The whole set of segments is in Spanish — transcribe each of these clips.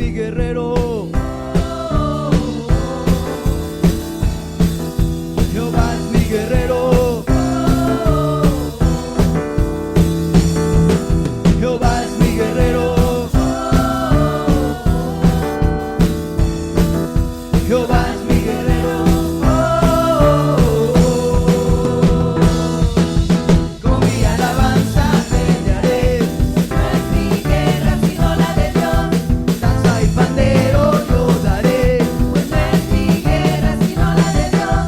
mi guerrero. Jehová es mi guerrero. Jehová es mi guerrero. Jehová es mi guerrero. Con mi alabanza pelearé. No es mi guerra sino la de Dios. Danza y pandero yo daré. Pues no es mi guerra sino la de Dios.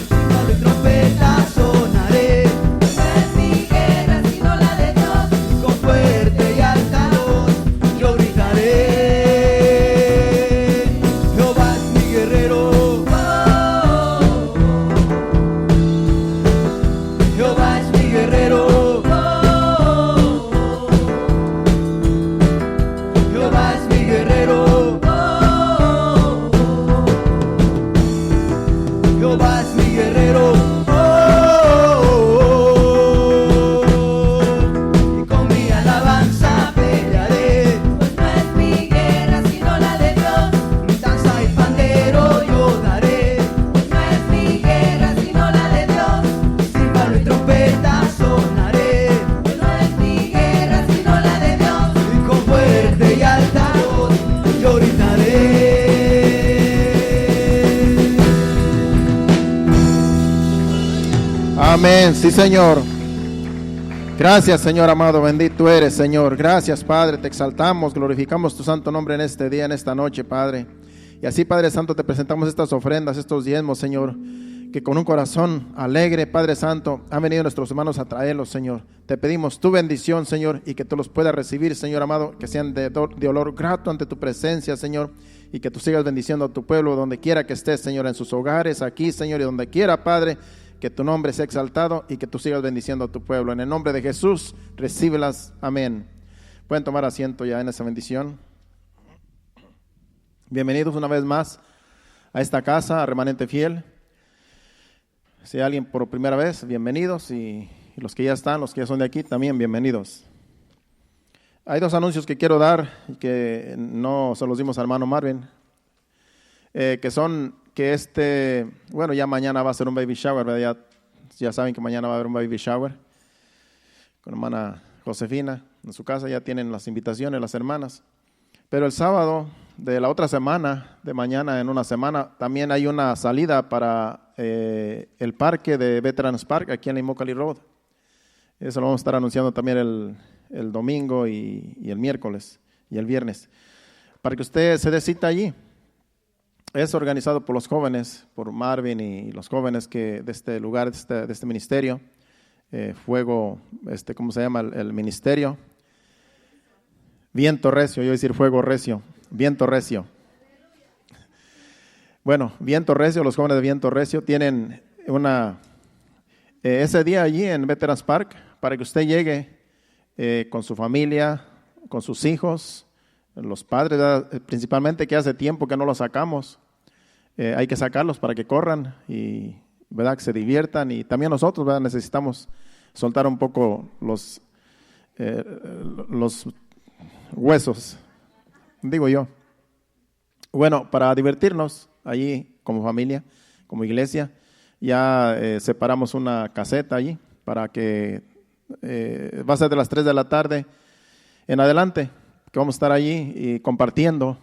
Címbalo y trompeta sonaré. No es mi guerra sino la de Dios. Con fuerte y alta voz yo gritaré. Jehová es mi guerrero. Jehová es mi guerrero. Jehová es mi guerrero. Jehová es mi guerrero. Y con mi alabanza pelearé. Pues no es mi guerra sino la de Dios. Danza y pandero yo daré. Pues no es mi guerra sino la de Dios. Címbalo y trompeta sonaré. Pues no es mi guerra sino la de Dios. Y con fuerte y alta voz yo gritaré. Amén, sí Señor. Gracias Señor amado, bendito eres Señor. Gracias Padre, te exaltamos, glorificamos tu santo nombre en este día, en esta noche Padre. Y así Padre Santo te presentamos estas ofrendas, estos diezmos Señor, que con un corazón alegre Padre Santo han venido nuestros hermanos a traerlos Señor. Te pedimos tu bendición Señor y que tú los puedas recibir Señor amado, que sean de olor grato ante tu presencia Señor. Y que tú sigas bendiciendo a tu pueblo donde quiera que estés Señor, en sus hogares, aquí Señor, y donde quiera Padre. Que tu nombre sea exaltado y que tú sigas bendiciendo a tu pueblo. En el nombre de Jesús, recíbelas. Amén. Pueden tomar asiento ya en esa bendición. Bienvenidos una vez más a esta casa, a Remanente Fiel. Si hay alguien por primera vez, bienvenidos. Y los que ya están, los que ya son de aquí, también bienvenidos. Hay dos anuncios que quiero dar y que no se los dimos al hermano Marvin. Que son que bueno, ya mañana va a ser un baby shower, ¿verdad? Ya saben que mañana va a haber un baby shower con hermana Josefina en su casa, ya tienen las invitaciones las hermanas. Pero el sábado de la otra semana, de mañana en una semana, también hay una salida para el parque de Veterans Park aquí en la Immokalee Road. Eso lo vamos a estar anunciando también el domingo y el miércoles y el viernes, para que usted se dé cita allí. Es organizado por los jóvenes, por Marvin y los jóvenes que de este lugar, de este ministerio, Fuego, ¿cómo se llama el ministerio? Viento Recio, yo iba a decir Fuego Recio, Viento Recio. Bueno, Viento Recio, los jóvenes de Viento Recio tienen ese día allí en Veterans Park para que usted llegue con su familia, con sus hijos, los padres, ¿verdad? Principalmente que hace tiempo que no los sacamos. Hay que sacarlos para que corran y, ¿verdad?, que se diviertan. Y también nosotros, ¿verdad?, necesitamos soltar un poco los huesos, digo yo. Bueno, para divertirnos allí como familia, como iglesia, ya separamos una caseta allí para que va a ser de las 3 de la tarde en adelante, que vamos a estar allí y compartiendo.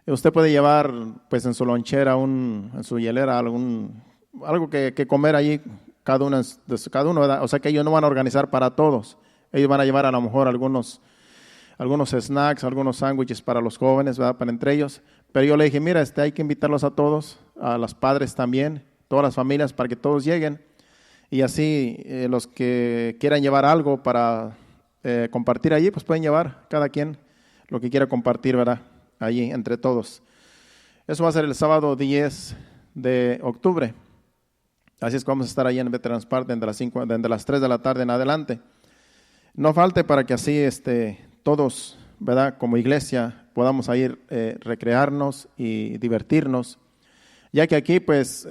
Usted puede llevar pues en su lonchera, en su hielera, algo que comer allí, cada uno, ¿verdad? O sea que ellos no van a organizar para todos. Ellos van a llevar a lo mejor algunos snacks, algunos sándwiches para los jóvenes, ¿verdad?, para entre ellos. Pero yo le dije, mira, hay que invitarlos a todos, a los padres también, todas las familias, para que todos lleguen. Y así los que quieran llevar algo para compartir allí, pues pueden llevar cada quien lo que quiera compartir, ¿verdad?, allí entre todos. Eso va a ser el sábado 10 de octubre. Así es que vamos a estar allí en Veterans Park desde las 3 de la tarde en adelante. No falte para que así todos, ¿verdad?, como iglesia podamos ir recrearnos y divertirnos, ya que aquí pues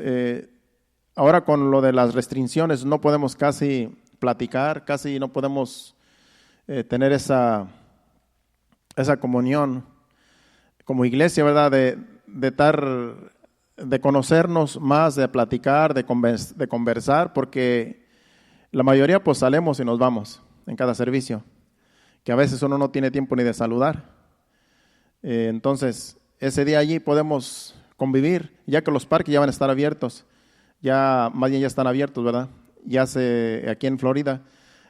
ahora con lo de las restricciones no podemos casi platicar, casi no podemos tener esa comunión como iglesia, ¿verdad? De conocernos más, de platicar, de conversar, porque la mayoría pues salimos y nos vamos en cada servicio, que a veces uno no tiene tiempo ni de saludar. Entonces, ese día allí podemos convivir, ya que los parques ya van a estar abiertos, más bien ya están abiertos, ¿verdad? Aquí en Florida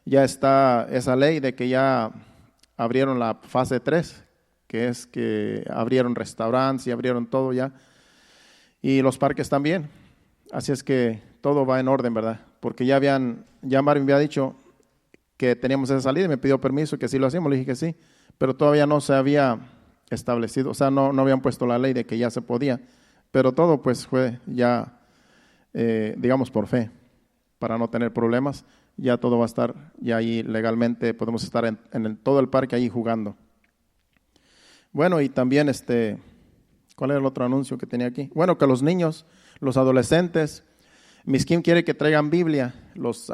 ya está esa ley de que ya abrieron la fase 3, que es que abrieron restaurantes y abrieron todo ya, y los parques también. Así es que todo va en orden, ¿verdad? Porque ya Marvin había dicho que teníamos esa salida y me pidió permiso que sí lo hacíamos, le dije que sí, pero todavía no se había establecido, o sea, no habían puesto la ley de que ya se podía, pero todo pues fue ya, digamos, por fe, para no tener problemas. Ya todo va a estar, ya ahí legalmente podemos estar en todo el parque ahí jugando. Bueno, y también ¿cuál era el otro anuncio que tenía aquí? Bueno, que los niños, los adolescentes, Miss Kim quiere que traigan Biblia.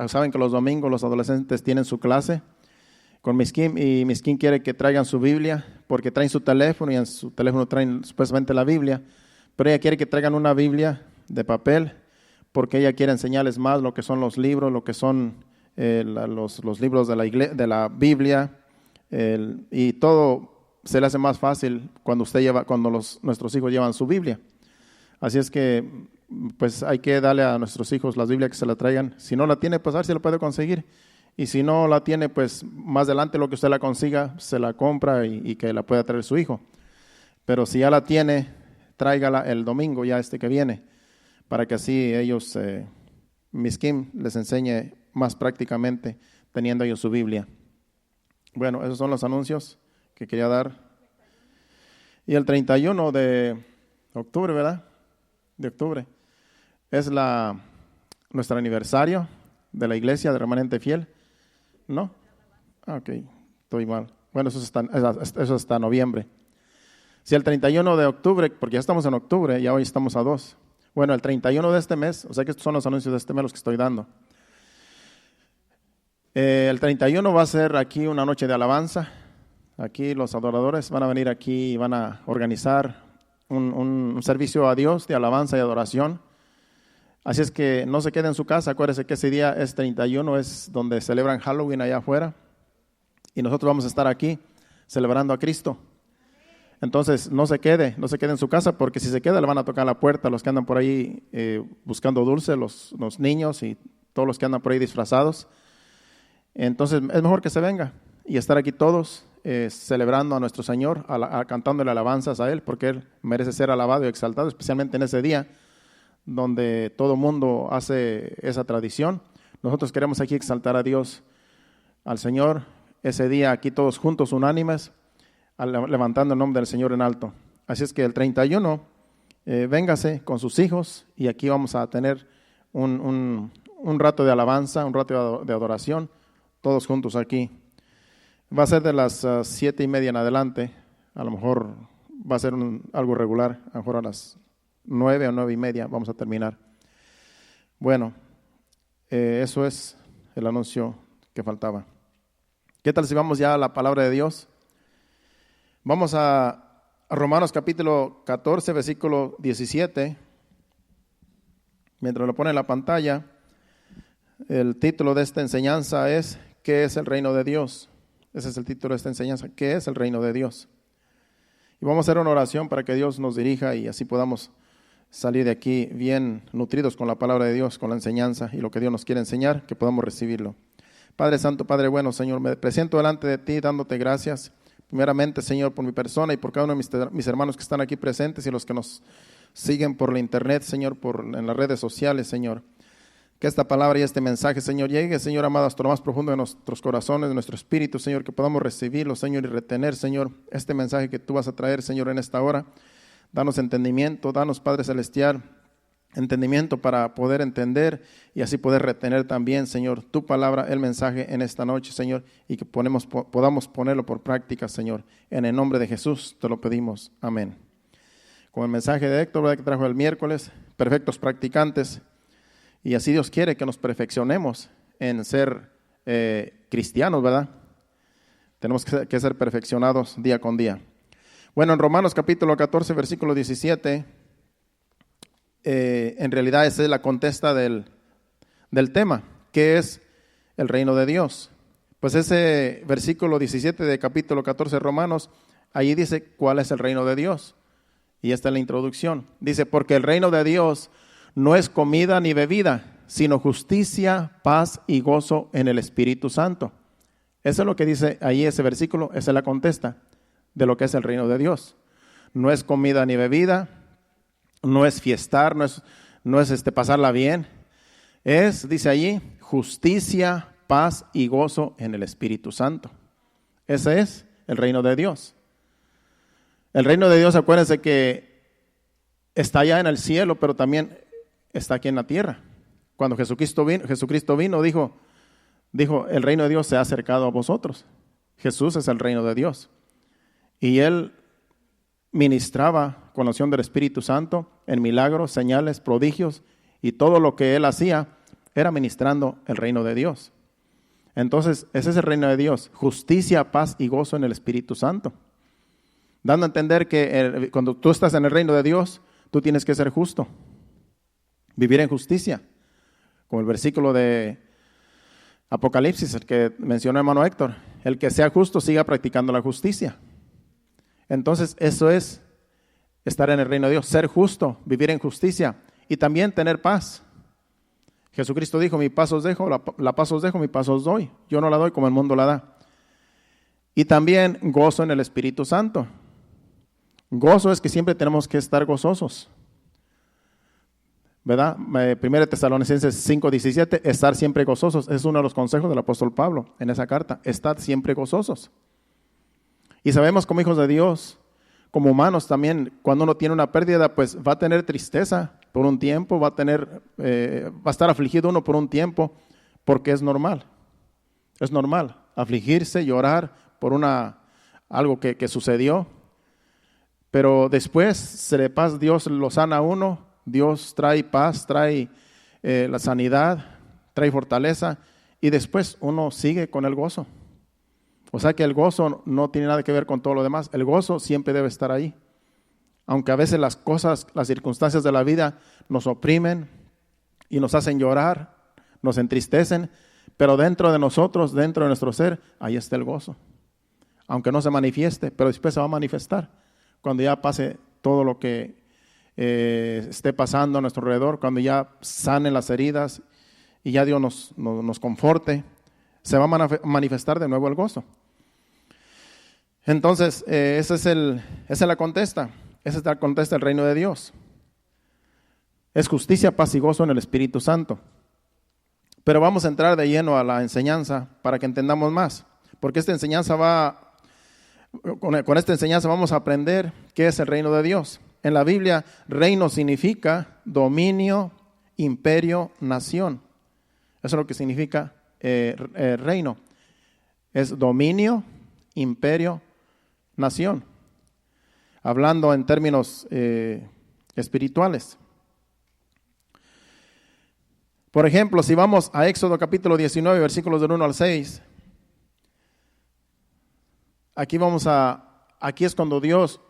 Saben que los domingos los adolescentes tienen su clase con Miss Kim, y Miss Kim quiere que traigan su Biblia, porque traen su teléfono y en su teléfono traen supuestamente la Biblia, pero ella quiere que traigan una Biblia de papel, porque ella quiere enseñarles más lo que son los libros, lo que son los libros de la Biblia, y todo se le hace más fácil cuando nuestros hijos llevan su Biblia. Así es que pues hay que darle a nuestros hijos las Biblias, que se la traigan. Si no la tiene, pues a ver si la puede conseguir. Y si no la tiene, pues más adelante lo que usted la consiga, se la compra y que la pueda traer su hijo. Pero si ya la tiene, tráigala el domingo ya que viene, para que así ellos, Miss Kim les enseñe más prácticamente, teniendo ellos su Biblia. Bueno, esos son los anuncios que quería dar. Y el 31 de octubre, ¿verdad? De octubre, es nuestro aniversario de la iglesia de Remanente Fiel. ¿No? Ok, estoy mal. Bueno, eso es hasta noviembre. Si el 31 de octubre, porque ya estamos en octubre, ya hoy estamos a 2. Bueno, el 31 de este mes, o sea que estos son los anuncios de este mes los que estoy dando. El 31 va a ser aquí una noche de alabanza. Aquí los adoradores van a venir aquí y van a organizar un servicio a Dios de alabanza y adoración. Así es que no se quede en su casa. Acuérdese que ese día es 31, es donde celebran Halloween allá afuera. Y nosotros vamos a estar aquí celebrando a Cristo. Entonces no se quede en su casa, porque si se queda le van a tocar la puerta los que andan por ahí buscando dulce, los niños y todos los que andan por ahí disfrazados. Entonces es mejor que se venga y estar aquí todos celebrando a nuestro Señor, cantándole alabanzas a Él, porque Él merece ser alabado y exaltado, especialmente en ese día donde todo mundo hace esa tradición. Nosotros queremos aquí exaltar a Dios, al Señor, ese día aquí todos juntos, unánimes, levantando el nombre del Señor en alto. Así es que el 31, véngase con sus hijos y aquí vamos a tener un rato de alabanza, un rato de adoración, todos juntos aquí. Va a ser de las 7:30 en adelante, a lo mejor va a ser algo regular, a lo mejor a las 9 o 9:30 vamos a terminar. Bueno, eso es el anuncio que faltaba. ¿Qué tal si vamos ya a la palabra de Dios? Vamos a Romanos capítulo 14, versículo 17. Mientras lo pone en la pantalla, el título de esta enseñanza es ¿qué es el reino de Dios? Ese es el título de esta enseñanza, ¿qué es el reino de Dios? Y vamos a hacer una oración para que Dios nos dirija y así podamos salir de aquí bien nutridos con la palabra de Dios, con la enseñanza y lo que Dios nos quiere enseñar, que podamos recibirlo. Padre Santo, Padre bueno, Señor, me presento delante de ti dándote gracias. Primeramente, Señor, por mi persona y por cada uno de mis hermanos que están aquí presentes y los que nos siguen por la internet, Señor, en las redes sociales, Señor. Que esta palabra y este mensaje, Señor, llegue, Señor amado, hasta lo más profundo de nuestros corazones, de nuestro espíritu, Señor, que podamos recibirlo, Señor, y retener, Señor, este mensaje que tú vas a traer, Señor, en esta hora. Danos entendimiento, danos, Padre Celestial, entendimiento para poder entender y así poder retener también, Señor, tu palabra, el mensaje en esta noche, Señor, y que podamos ponerlo por práctica, Señor. En el nombre de Jesús te lo pedimos. Amén. Con el mensaje de Héctor, ¿verdad?, que trajo el miércoles, perfectos practicantes. Y así Dios quiere que nos perfeccionemos en ser cristianos, ¿verdad? Tenemos que ser perfeccionados día con día. Bueno, en Romanos capítulo 14, versículo 17, en realidad esa es la contesta del tema, que es el reino de Dios. Pues ese versículo 17 de capítulo 14 de Romanos, ahí dice cuál es el reino de Dios. Y esta es la introducción. Dice, porque el reino de Dios no es comida ni bebida, sino justicia, paz y gozo en el Espíritu Santo. Eso es lo que dice ahí ese versículo, esa es la contesta de lo que es el reino de Dios. No es comida ni bebida, no es fiestar, no es pasarla bien. Es, dice allí, justicia, paz y gozo en el Espíritu Santo. Ese es el reino de Dios. El reino de Dios, acuérdense que está allá en el cielo, pero también está aquí en la tierra. Cuando Jesucristo vino, dijo, el reino de Dios se ha acercado a vosotros. Jesús es el reino de Dios. Y Él ministraba con la unción del Espíritu Santo en milagros, señales, prodigios, y todo lo que Él hacía era ministrando el reino de Dios. Entonces, ese es el reino de Dios, justicia, paz y gozo en el Espíritu Santo. Dando a entender que cuando tú estás en el reino de Dios, tú tienes que ser justo, vivir en justicia. Como el versículo de Apocalipsis, el que mencionó hermano Héctor, el que sea justo siga practicando la justicia. Entonces, eso es estar en el reino de Dios, ser justo, vivir en justicia y también tener paz. Jesucristo dijo, mi paz os dejo, la paz os dejo, mi paz os doy. Yo no la doy como el mundo la da. Y también gozo en el Espíritu Santo. Gozo es que siempre tenemos que estar gozosos, ¿verdad? 1 Tesalonicenses 5:17, estar siempre gozosos. Es uno de los consejos del apóstol Pablo en esa carta, estar siempre gozosos. Y sabemos como hijos de Dios, como humanos también, cuando uno tiene una pérdida, pues va a tener tristeza por un tiempo, va a estar afligido uno por un tiempo, porque es normal afligirse, llorar por algo que sucedió. Pero después, Dios lo sana a uno, Dios trae paz, trae la sanidad, trae fortaleza, y después uno sigue con el gozo. O sea que el gozo no tiene nada que ver con todo lo demás, el gozo siempre debe estar ahí. Aunque a veces las circunstancias de la vida nos oprimen y nos hacen llorar, nos entristecen, pero dentro de nosotros, dentro de nuestro ser, ahí está el gozo. Aunque no se manifieste, pero después se va a manifestar. Cuando ya pase todo lo que esté pasando a nuestro alrededor, cuando ya sanen las heridas y ya Dios nos conforte, se va a manifestar de nuevo el gozo. Entonces, esa es la contesta. Esa es la contesta del reino de Dios. Es justicia, paz y gozo en el Espíritu Santo. Pero vamos a entrar de lleno a la enseñanza para que entendamos más. Porque esta enseñanza con esta enseñanza vamos a aprender qué es el reino de Dios. En la Biblia, reino significa dominio, imperio, nación. Eso es lo que significa reino. Es dominio, imperio, nación. Hablando en términos espirituales. Por ejemplo, si vamos a Éxodo capítulo 19, versículos del 1 al 6, aquí es cuando Dios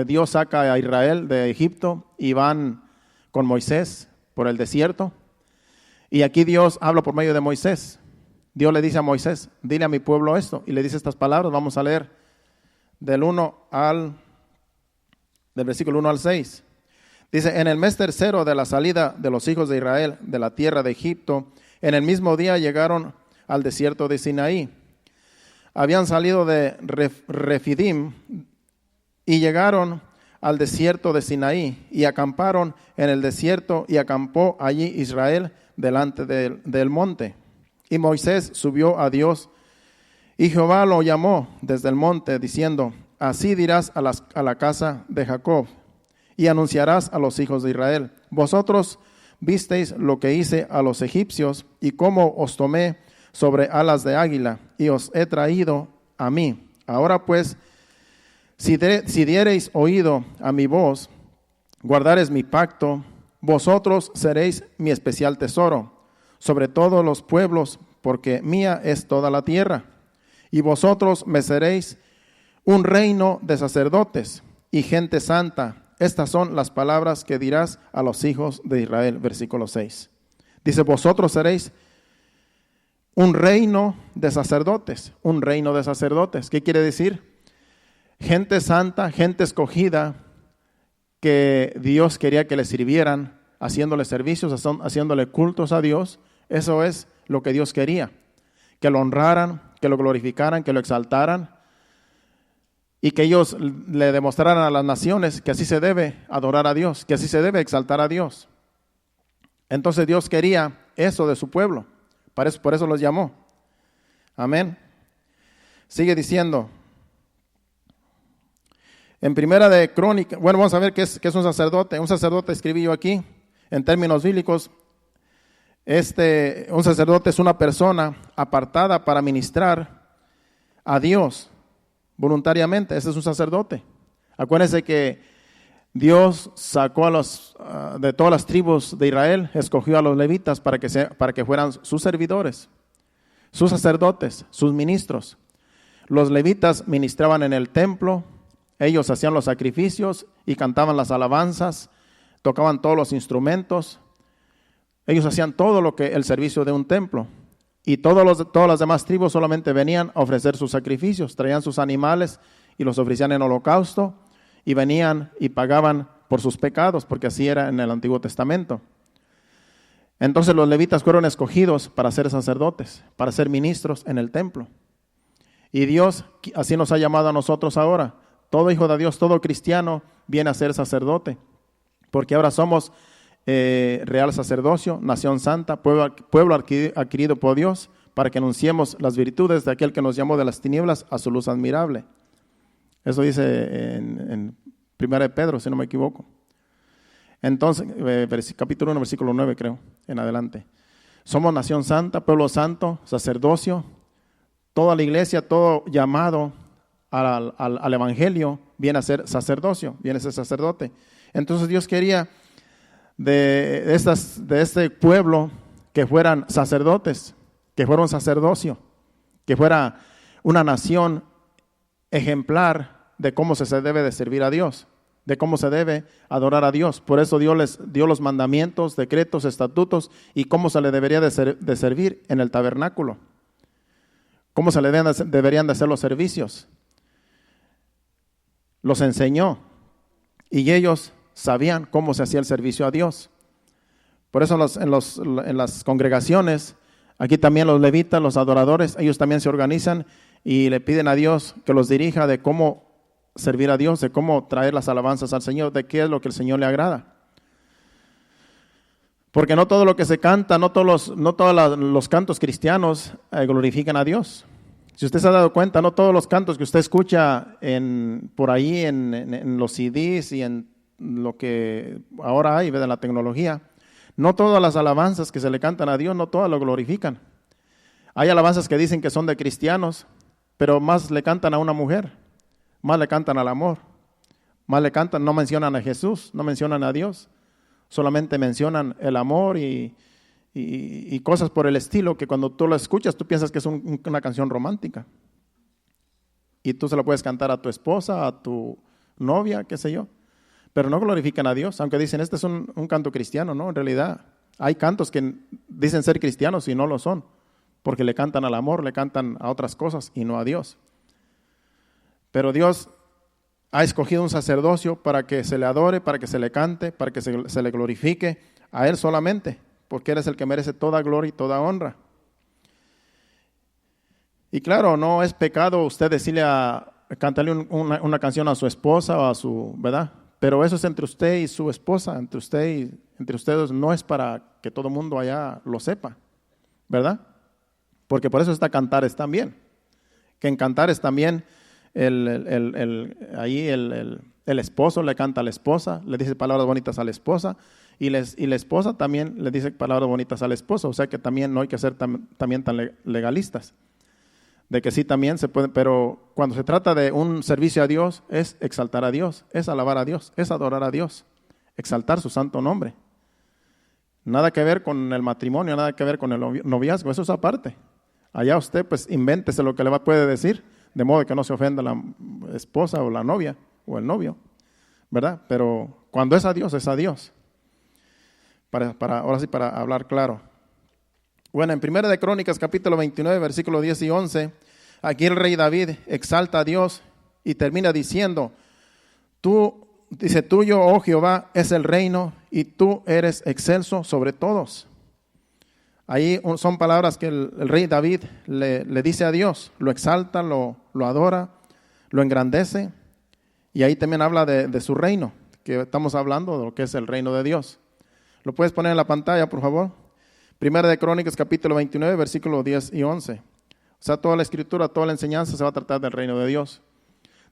Dios saca a Israel de Egipto y van con Moisés por el desierto. Y aquí Dios habla por medio de Moisés. Dios le dice a Moisés, dile a mi pueblo esto, y le dice estas palabras. Vamos a leer del versículo 1 al 6. Dice, en el mes tercero de la salida de los hijos de Israel de la tierra de Egipto, en el mismo día llegaron al desierto de Sinaí. Habían salido de Refidim y llegaron al desierto de Sinaí y acamparon en el desierto, y acampó allí Israel delante del monte. Y Moisés subió a Dios, y Jehová lo llamó desde el monte, diciendo, así dirás a la casa de Jacob, y anunciarás a los hijos de Israel, vosotros visteis lo que hice a los egipcios, y cómo os tomé sobre alas de águila, y os he traído a mí. Ahora pues, si diereis oído a mi voz, guardareis mi pacto, vosotros seréis mi especial tesoro sobre todos los pueblos, porque mía es toda la tierra. Y vosotros me seréis un reino de sacerdotes y gente santa. Estas son las palabras que dirás a los hijos de Israel. Versículo 6. Dice, vosotros seréis un reino de sacerdotes. Un reino de sacerdotes. ¿Qué quiere decir? Gente santa, gente escogida, que Dios quería que le sirvieran, haciéndole servicios, haciéndole cultos a Dios. Eso es lo que Dios quería. Que lo honraran, que lo glorificaran, que lo exaltaran. Y que ellos le demostraran a las naciones que así se debe adorar a Dios, que así se debe exaltar a Dios. Entonces Dios quería eso de su pueblo. Por eso los llamó. Amén. Sigue diciendo. En Primera de Crónicas, bueno, vamos a ver qué es un sacerdote. Un sacerdote escribí yo aquí, en términos bíblicos. Un sacerdote es una persona apartada para ministrar a Dios voluntariamente. Ese es un sacerdote. Acuérdense que Dios sacó de todas las tribus de Israel, escogió a los levitas para que fueran sus servidores, sus sacerdotes, sus ministros. Los levitas ministraban en el templo, ellos hacían los sacrificios y cantaban las alabanzas, tocaban todos los instrumentos. Ellos hacían todo lo que el servicio de un templo. Y todas las demás tribus solamente venían a ofrecer sus sacrificios, traían sus animales y los ofrecían en holocausto y venían y pagaban por sus pecados, porque así era en el Antiguo Testamento. Entonces los levitas fueron escogidos para ser sacerdotes, para ser ministros en el templo. Y Dios así nos ha llamado a nosotros ahora. Todo hijo de Dios, todo cristiano viene a ser sacerdote, porque ahora somos real sacerdocio, nación santa, pueblo adquirido por Dios, para que anunciemos las virtudes de aquel que nos llamó de las tinieblas a su luz admirable. Eso dice en 1 de Pedro, si no me equivoco. Entonces, capítulo 1, versículo 9 creo, en adelante. Somos nación santa, pueblo santo, sacerdocio. Toda la iglesia, todo llamado al evangelio viene a ser sacerdocio, viene a ser sacerdote. Entonces Dios quería de este pueblo que fueran sacerdotes, que fuera un sacerdocio, que fuera una nación ejemplar de cómo se debe de servir a Dios, de cómo se debe adorar a Dios. Por eso Dios les dio los mandamientos, decretos, estatutos y cómo se le debería de servir en el tabernáculo, cómo se le deberían de hacer los servicios. Los enseñó y ellos sabían cómo se hacía el servicio a Dios. Por eso en las congregaciones, aquí también los levitas, los adoradores, ellos también se organizan y le piden a Dios que los dirija de cómo servir a Dios, de cómo traer las alabanzas al Señor, de qué es lo que el Señor le agrada. Porque no todo lo que se canta, no todos los cantos cristianos glorifican a Dios. Si usted se ha dado cuenta, no todos los cantos que usted escucha por ahí en los CDs y en lo que ahora hay de la tecnología, no todas las alabanzas que se le cantan a Dios, no todas lo glorifican. Hay alabanzas que dicen que son de cristianos, pero más le cantan a una mujer, más le cantan al amor, más le cantan, no mencionan a Jesús, no mencionan a Dios, solamente mencionan el amor y cosas por el estilo, que cuando tú lo escuchas tú piensas que es una canción romántica y tú se la puedes cantar a tu esposa, a tu novia, qué sé yo, pero no glorifican a Dios, aunque dicen este es un canto cristiano. No, en realidad hay cantos que dicen ser cristianos y no lo son, porque le cantan al amor, le cantan a otras cosas y no a Dios. Pero Dios ha escogido un sacerdocio para que se le adore, para que se le cante, para que se le glorifique a Él solamente, porque Él es el que merece toda gloria y toda honra. Y claro, no es pecado usted decirle cantarle una canción a su esposa o a su, ¿verdad? Pero eso es entre usted y su esposa, entre ustedes, no es para que todo el mundo allá lo sepa, ¿verdad? Porque por eso está Cantares también, que en Cantares también el esposo le canta a la esposa, le dice palabras bonitas a la esposa, y la esposa también le dice palabras bonitas al esposo. O sea que también no hay que ser también tan legalistas, de que sí también se puede, pero cuando se trata de un servicio a Dios, es exaltar a Dios, es alabar a Dios, es adorar a Dios, exaltar su santo nombre. Nada que ver con el matrimonio, nada que ver con el noviazgo, eso es aparte. Allá usted pues invéntese lo que puede decir, de modo que no se ofenda esposa o la novia o el novio, ¿verdad? Pero cuando es a Dios, es a Dios. Ahora sí, para hablar claro. Bueno, en 1 de Crónicas, capítulo 29, versículos 10 y 11, aquí el rey David exalta a Dios y termina diciendo, dice, tuyo, oh Jehová, es el reino y tú eres excelso sobre todos. Ahí son palabras que el rey David le dice a Dios, lo exalta, lo adora, lo engrandece, y ahí también habla de su reino, que estamos hablando de lo que es el reino de Dios. ¿Lo puedes poner en la pantalla, por favor? 1 de Crónicas, capítulo 29, versículos 10 y 11. O sea, toda la escritura, toda la enseñanza se va a tratar del reino de Dios.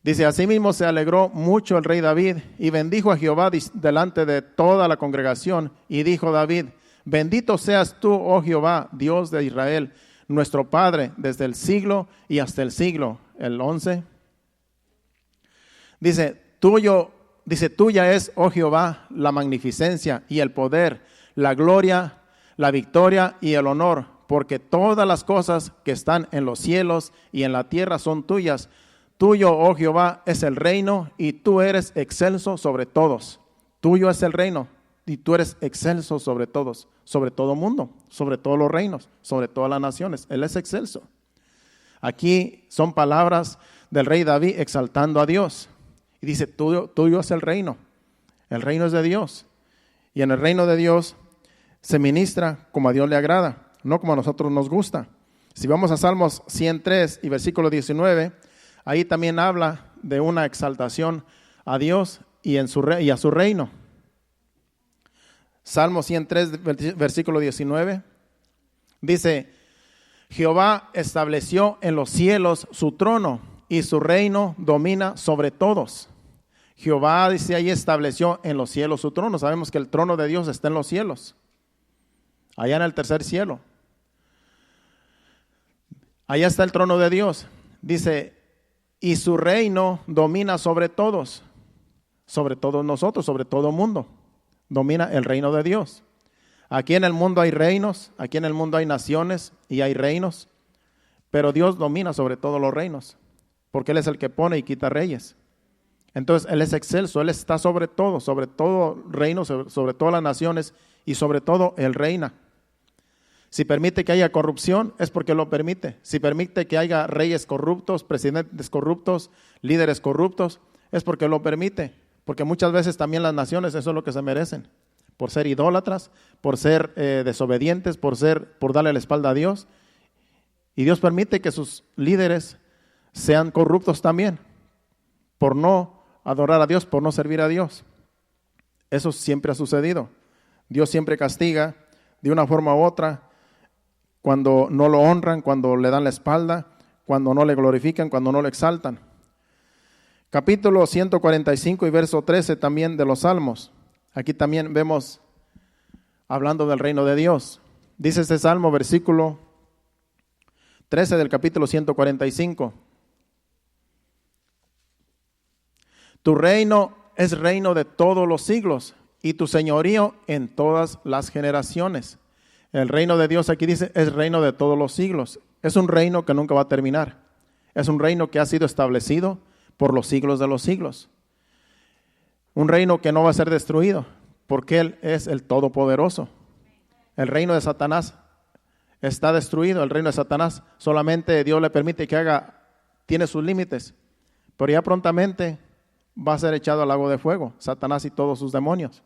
Dice, asimismo se alegró mucho el rey David y bendijo a Jehová delante de toda la congregación. Y dijo David, bendito seas tú, oh Jehová, Dios de Israel, nuestro Padre, desde el siglo y hasta el siglo. El 11. Dice, tuya es, oh Jehová, la magnificencia y el poder, la gloria, la victoria y el honor, porque todas las cosas que están en los cielos y en la tierra son tuyas. Tuyo, oh Jehová, es el reino y tú eres excelso sobre todos. Tuyo es el reino y tú eres excelso sobre todos, sobre todo mundo, sobre todos los reinos, sobre todas las naciones. Él es excelso. Aquí son palabras del rey David exaltando a Dios. Y dice, tuyo es el reino es de Dios. Y en el reino de Dios se ministra como a Dios le agrada, no como a nosotros nos gusta. Si vamos a Salmos 103 y versículo 19, ahí también habla de una exaltación a Dios y a su reino. Salmo 103, versículo 19, dice, Jehová estableció en los cielos su trono y su reino domina sobre todos. Jehová, dice ahí, estableció en los cielos su trono. Sabemos que el trono de Dios está en los cielos, allá en el tercer cielo. Allá está el trono de Dios. Dice, y su reino domina sobre todos nosotros, sobre todo mundo. Domina el reino de Dios. Aquí en el mundo hay reinos, aquí en el mundo hay naciones y hay reinos, pero Dios domina sobre todos los reinos, porque Él es el que pone y quita reyes. Entonces Él es excelso, Él está sobre todo reino, sobre todas las naciones y sobre todo Él reina. Si permite que haya corrupción, es porque lo permite. Si permite que haya reyes corruptos, presidentes corruptos, líderes corruptos, es porque lo permite. Porque muchas veces también las naciones eso es lo que se merecen. Por ser idólatras, por ser desobedientes, por darle la espalda a Dios. Y Dios permite que sus líderes sean corruptos también, por no adorar a Dios, por no servir a Dios. Eso siempre ha sucedido. Dios siempre castiga de una forma u otra cuando no lo honran, cuando le dan la espalda, cuando no le glorifican, cuando no le exaltan. Capítulo 145 y verso 13 también de los Salmos. Aquí también vemos hablando del reino de Dios. Dice este Salmo, versículo 13 del capítulo 145. Tu reino es reino de todos los siglos y tu señorío en todas las generaciones. El reino de Dios aquí dice es reino de todos los siglos. Es un reino que nunca va a terminar. Es un reino que ha sido establecido por los siglos de los siglos. Un reino que no va a ser destruido porque Él es el Todopoderoso. El reino de Satanás está destruido. El reino de Satanás solamente Dios le permite que tiene sus límites, pero ya prontamente va a ser echado al lago de fuego, Satanás y todos sus demonios.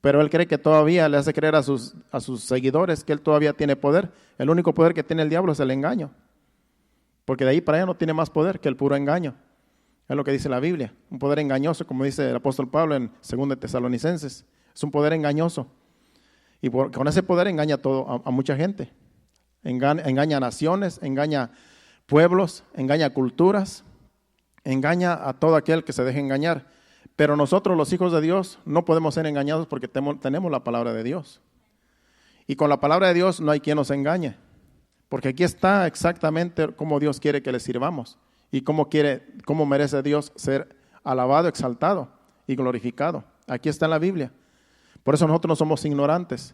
Pero él cree que todavía le hace creer a sus seguidores que él todavía tiene poder. El único poder que tiene el diablo es el engaño, porque de ahí para allá no tiene más poder que el puro engaño. Es lo que dice la Biblia, un poder engañoso, como dice el apóstol Pablo en 2 Tesalonicenses. Es un poder engañoso. Y con ese poder engaña a mucha gente. Engaña a naciones, engaña pueblos, engaña culturas, engaña a todo aquel que se deje engañar. Pero nosotros, los hijos de Dios, no podemos ser engañados porque tenemos la palabra de Dios. Y con la palabra de Dios no hay quien nos engañe. Porque aquí está exactamente cómo Dios quiere que le sirvamos. Y cómo merece Dios ser alabado, exaltado y glorificado. Aquí está en la Biblia. Por eso nosotros no somos ignorantes.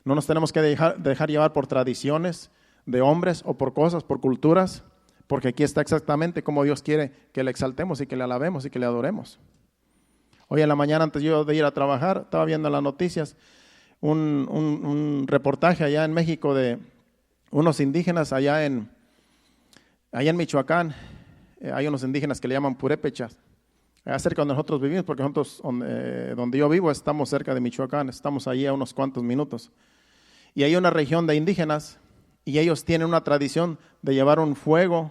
No nos tenemos que dejar llevar por tradiciones de hombres o por cosas, por culturas, porque aquí está exactamente como Dios quiere que le exaltemos y que le alabemos y que le adoremos. Hoy en la mañana, antes yo de ir a trabajar, estaba viendo en las noticias un reportaje allá en México de unos indígenas allá en Michoacán. Hay unos indígenas que le llaman purépechas, allá cerca donde nosotros vivimos, porque nosotros, donde yo vivo, estamos cerca de Michoacán, estamos allí a unos cuantos minutos. Y hay una región de indígenas y ellos tienen una tradición de llevar un fuego,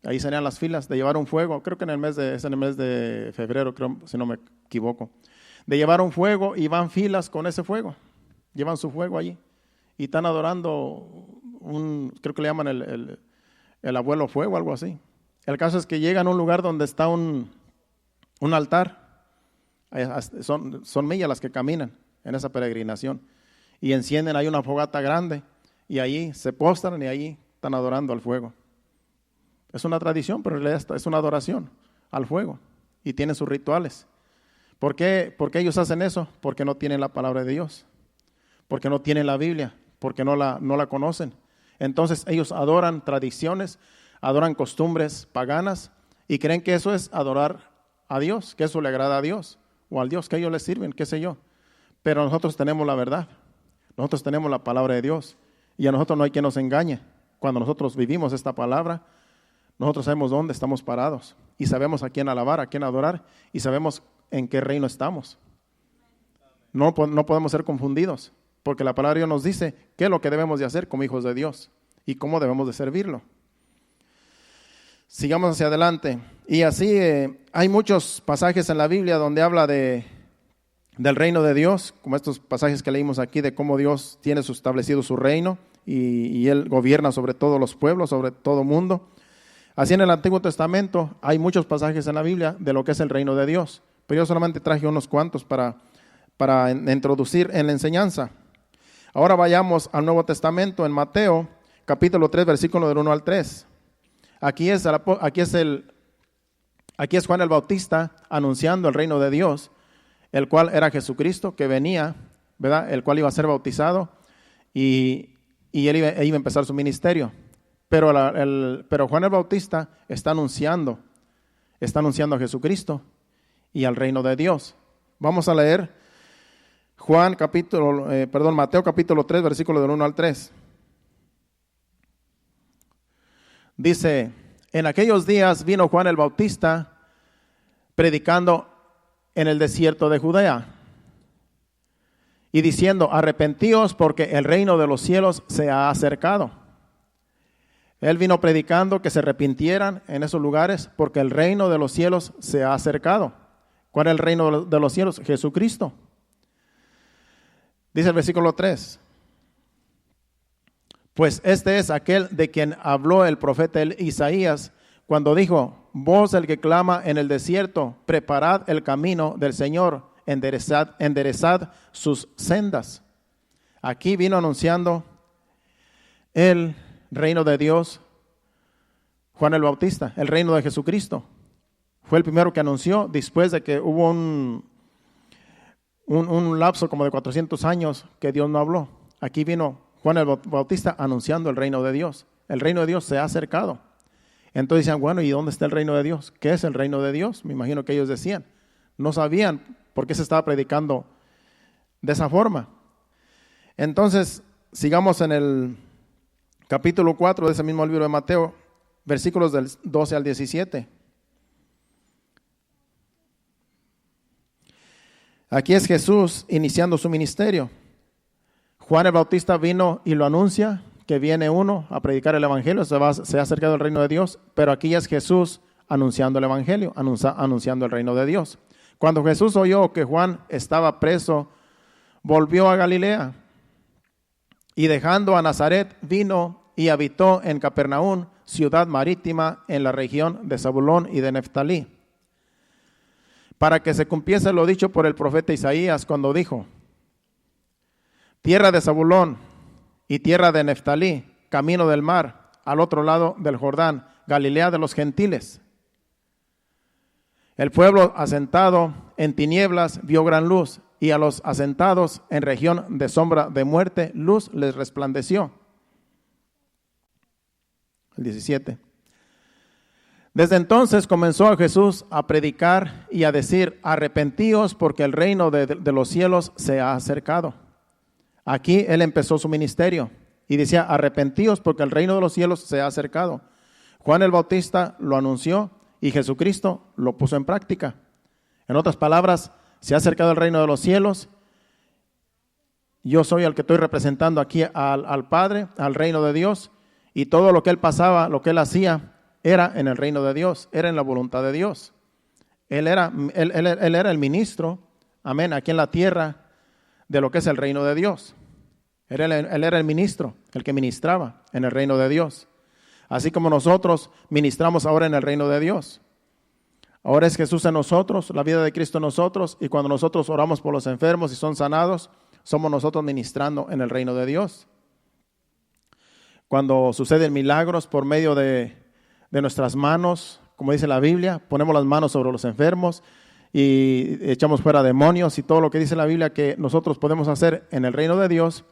ahí serían las filas, de llevar un fuego, creo que es en el mes de febrero, creo, si no me equivoco, de llevar un fuego y van filas con ese fuego, llevan su fuego allí y están adorando creo que le llaman el abuelo fuego, algo así. El caso es que llegan a un lugar donde está un altar, son millas las que caminan en esa peregrinación, y encienden ahí una fogata grande, y ahí se postran y ahí están adorando al fuego. Es una tradición, pero en realidad es una adoración al fuego, y tienen sus rituales. ¿Por qué ellos hacen eso? Porque no tienen la palabra de Dios, porque no tienen la Biblia, porque no la conocen. Entonces ellos adoran tradiciones, adoran costumbres paganas y creen que eso es adorar a Dios, que eso le agrada a Dios o al Dios que ellos les sirven, qué sé yo. Pero nosotros tenemos la verdad, nosotros tenemos la palabra de Dios y a nosotros no hay quien nos engañe. Cuando nosotros vivimos esta palabra, nosotros sabemos dónde estamos parados y sabemos a quién alabar, a quién adorar y sabemos en qué reino estamos. No podemos ser confundidos, porque la palabra de Dios nos dice qué es lo que debemos de hacer como hijos de Dios y cómo debemos de servirlo. Sigamos hacia adelante. Y así hay muchos pasajes en la Biblia donde habla del reino de Dios, como estos pasajes que leímos aquí, de cómo Dios tiene establecido su reino y Él gobierna sobre todos los pueblos, sobre todo mundo. Así en el Antiguo Testamento hay muchos pasajes en la Biblia de lo que es el reino de Dios, pero yo solamente traje unos cuantos para introducir en la enseñanza. Ahora vayamos al Nuevo Testamento en Mateo, capítulo 3, versículo del 1 al 3. Aquí es Juan el Bautista anunciando el reino de Dios, el cual era Jesucristo que venía, ¿verdad? El cual iba a ser bautizado y él iba a empezar su ministerio. Pero Juan el Bautista está anunciando a Jesucristo y al reino de Dios. Vamos a leer Mateo capítulo 3, versículo del 1 al 3. Dice, en aquellos días vino Juan el Bautista predicando en el desierto de Judea y diciendo, arrepentíos porque el reino de los cielos se ha acercado. Él vino predicando que se arrepintieran en esos lugares porque el reino de los cielos se ha acercado. ¿Cuál es el reino de los cielos? Jesucristo. Dice el versículo 3. Pues este es aquel de quien habló el profeta Isaías cuando dijo, voz el que clama en el desierto, preparad el camino del Señor, enderezad sus sendas. Aquí vino anunciando el reino de Dios Juan el Bautista, el reino de Jesucristo. Fue el primero que anunció después de que hubo un lapso como de 400 años que Dios no habló. Aquí vino Juan el Bautista anunciando el reino de Dios. El reino de Dios se ha acercado. Entonces decían, bueno, ¿y dónde está el reino de Dios? ¿Qué es el reino de Dios? Me imagino que ellos decían. No sabían por qué se estaba predicando de esa forma. Entonces, sigamos en el capítulo 4 de ese mismo libro de Mateo, versículos del 12 al 17. Aquí es Jesús iniciando su ministerio. Juan el Bautista vino y lo anuncia, que viene uno a predicar el evangelio, se ha acercado al reino de Dios, pero aquí es Jesús anunciando el evangelio, anunciando el reino de Dios. Cuando Jesús oyó que Juan estaba preso, volvió a Galilea y dejando a Nazaret vino y habitó en Capernaum, ciudad marítima en la región de Zabulón y de Neftalí, para que se cumpliese lo dicho por el profeta Isaías cuando dijo, tierra de Zabulón y tierra de Neftalí, camino del mar, al otro lado del Jordán, Galilea de los gentiles. El pueblo asentado en tinieblas vio gran luz, y a los asentados en región de sombra de muerte, luz les resplandeció. El 17. Desde entonces comenzó Jesús a predicar y a decir: arrepentíos porque el reino de los cielos se ha acercado. Aquí Él empezó su ministerio y decía: arrepentíos porque el reino de los cielos se ha acercado. Juan el Bautista lo anunció y Jesucristo lo puso en práctica. En otras palabras, se ha acercado el reino de los cielos. Yo soy el que estoy representando aquí al Padre, al reino de Dios, y todo lo que Él pasaba, lo que Él hacía, era en el reino de Dios, era en la voluntad de Dios. Él era el ministro, amén, aquí en la tierra de lo que es el reino de Dios. Él era el ministro, el que ministraba en el reino de Dios. Así como nosotros ministramos ahora en el reino de Dios. Ahora es Jesús en nosotros, la vida de Cristo en nosotros, y cuando nosotros oramos por los enfermos y son sanados, somos nosotros ministrando en el reino de Dios. Cuando suceden milagros por medio de nuestras manos, como dice la Biblia, ponemos las manos sobre los enfermos y echamos fuera demonios, y todo lo que dice la Biblia que nosotros podemos hacer en el reino de Dios,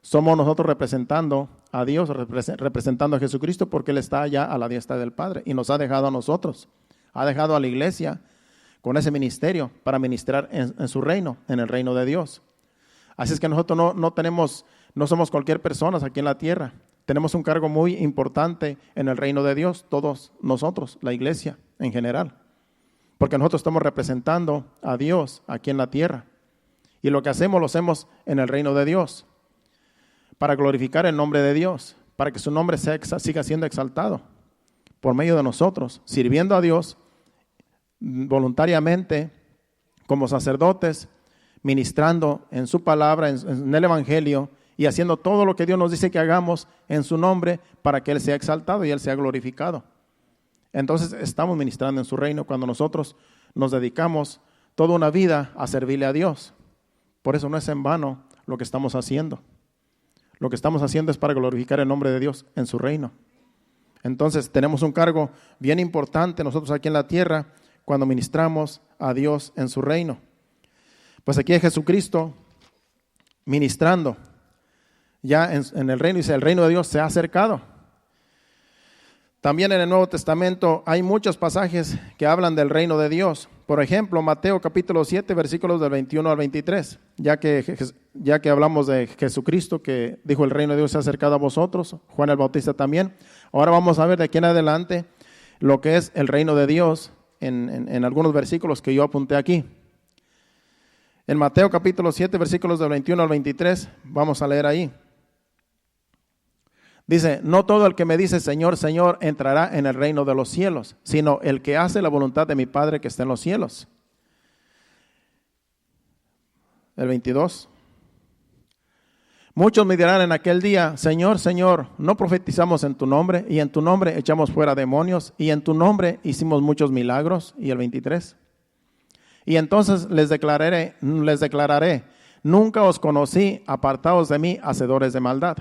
somos nosotros representando a Dios, representando a Jesucristo, porque Él está allá a la diestra del Padre y nos ha dejado a nosotros, ha dejado a la iglesia con ese ministerio para ministrar en su reino, en el reino de Dios. Así es que nosotros no somos cualquier persona aquí en la tierra. Tenemos un cargo muy importante en el reino de Dios, todos nosotros, la iglesia en general, porque nosotros estamos representando a Dios aquí en la tierra, y lo que hacemos lo hacemos en el reino de Dios, para glorificar el nombre de Dios, para que su nombre siga siendo exaltado por medio de nosotros, sirviendo a Dios voluntariamente como sacerdotes, ministrando en su palabra, en el evangelio, y haciendo todo lo que Dios nos dice que hagamos en su nombre para que Él sea exaltado y Él sea glorificado. Entonces estamos ministrando en su reino cuando nosotros nos dedicamos toda una vida a servirle a Dios. Por eso no es en vano lo que estamos haciendo. Lo que estamos haciendo es para glorificar el nombre de Dios en su reino. Entonces tenemos un cargo bien importante nosotros aquí en la tierra cuando ministramos a Dios en su reino. Pues aquí es Jesucristo ministrando ya en el reino, dice: el reino de Dios se ha acercado. También en el Nuevo Testamento hay muchos pasajes que hablan del reino de Dios. Por ejemplo, Mateo capítulo 7, versículos del 21 al 23, ya que hablamos de Jesucristo, que dijo: el reino de Dios se ha acercado a vosotros, Juan el Bautista también. Ahora vamos a ver de aquí en adelante lo que es el reino de Dios en algunos versículos que yo apunté aquí. En Mateo capítulo 7, versículos del 21 al 23, vamos a leer ahí. Dice: no todo el que me dice Señor, Señor entrará en el reino de los cielos, sino el que hace la voluntad de mi Padre que está en los cielos. El 22. Muchos me dirán en aquel día: Señor, Señor, ¿no profetizamos en tu nombre? Y en tu nombre echamos fuera demonios, y en tu nombre hicimos muchos milagros. Y el 23. Y entonces les declararé, nunca os conocí, apartados de mí, hacedores de maldad.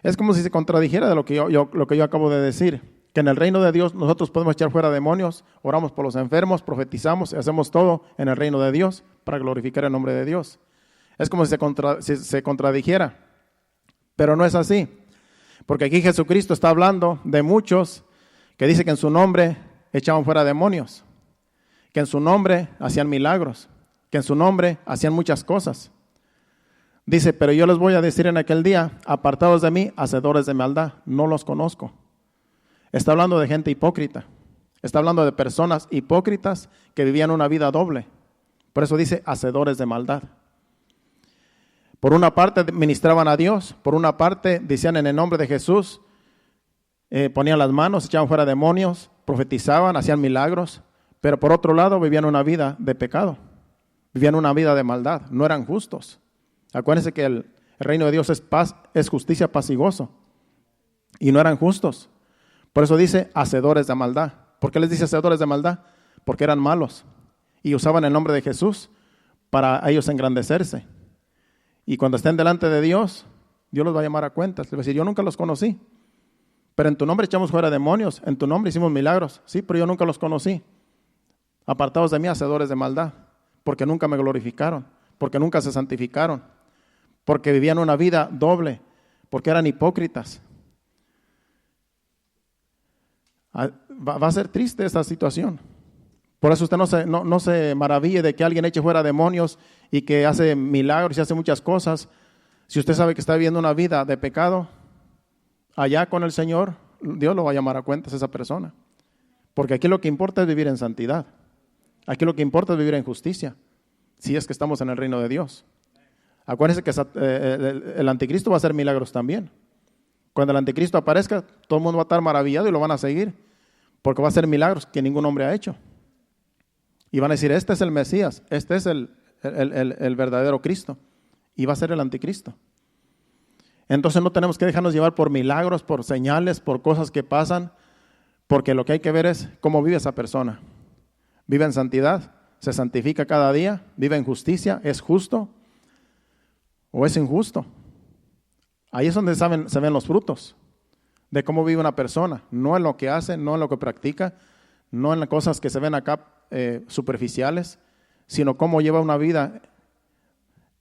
Es como si se contradijera de lo que yo acabo de decir, que en el reino de Dios nosotros podemos echar fuera demonios, oramos por los enfermos, profetizamos y hacemos todo en el reino de Dios para glorificar el nombre de Dios. Es como si se contradijera, pero no es así, porque aquí Jesucristo está hablando de muchos que dice que en su nombre echaban fuera demonios, que en su nombre hacían milagros, que en su nombre hacían muchas cosas. Dice: pero yo les voy a decir en aquel día: apartados de mí, hacedores de maldad, no los conozco. Está hablando de gente hipócrita. Está hablando de personas hipócritas que vivían una vida doble. Por eso dice: hacedores de maldad. Por una parte ministraban a Dios, por una parte decían en el nombre de Jesús, ponían las manos, echaban fuera demonios, profetizaban, hacían milagros, pero por otro lado vivían una vida de pecado, vivían una vida de maldad, no eran justos. Acuérdense que el reino de Dios es paz, es justicia, paz y gozo. Y no eran justos. Por eso dice hacedores de maldad. ¿Por qué les dice hacedores de maldad? Porque eran malos. Y usaban el nombre de Jesús para ellos engrandecerse. Y cuando estén delante de Dios, Dios los va a llamar a cuentas. Les va a decir: yo nunca los conocí. Pero en tu nombre echamos fuera demonios. En tu nombre hicimos milagros. Sí, pero yo nunca los conocí. Apartados de mí, hacedores de maldad. Porque nunca me glorificaron. Porque nunca se santificaron. Porque vivían una vida doble, porque eran hipócritas. Va a ser triste esa situación. Por eso usted no se maraville de que alguien eche fuera demonios y que hace milagros y hace muchas cosas. Si usted sabe que está viviendo una vida de pecado, allá con el Señor, Dios lo va a llamar a cuentas a esa persona. Porque aquí lo que importa es vivir en santidad. Aquí lo que importa es vivir en justicia, si es que estamos en el reino de Dios. Acuérdense que el anticristo va a hacer milagros también. Cuando el anticristo aparezca, todo el mundo va a estar maravillado y lo van a seguir, porque va a hacer milagros que ningún hombre ha hecho. Y van a decir, este es el Mesías, este es el verdadero Cristo. Y va a ser el anticristo. Entonces no tenemos que dejarnos llevar por milagros, por señales, por cosas que pasan, porque lo que hay que ver es cómo vive esa persona. Vive en santidad, se santifica cada día, vive en justicia, es justo o es injusto. Ahí es donde se ven los frutos de cómo vive una persona, no en lo que hace, no en lo que practica, no en las cosas que se ven acá superficiales, sino cómo lleva una vida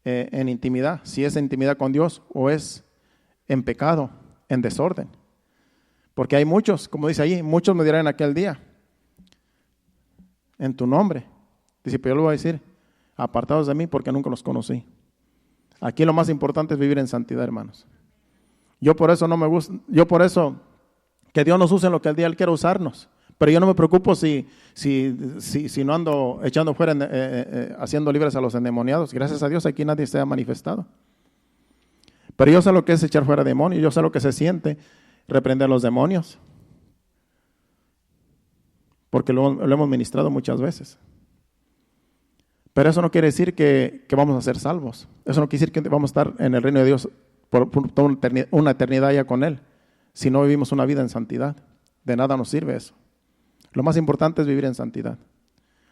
en intimidad, si es en intimidad con Dios o es en pecado, en desorden. Porque hay muchos, como dice allí, muchos me dirán en aquel día, en tu nombre. Dice, pero yo le voy a decir, apartados de mí porque nunca los conocí. Aquí lo más importante es vivir en santidad, hermanos. Yo por eso no me gusta, que Dios nos use en lo que el día Él quiera usarnos. Pero yo no me preocupo si no ando echando fuera, haciendo libres a los endemoniados. Gracias a Dios aquí nadie se ha manifestado. Pero yo sé lo que es echar fuera demonios, yo sé lo que se siente reprender a los demonios. Porque lo hemos ministrado muchas veces. Pero eso no quiere decir que vamos a ser salvos. Eso no quiere decir que vamos a estar en el reino de Dios por toda una eternidad ya con Él. Si no vivimos una vida en santidad, de nada nos sirve eso. Lo más importante es vivir en santidad.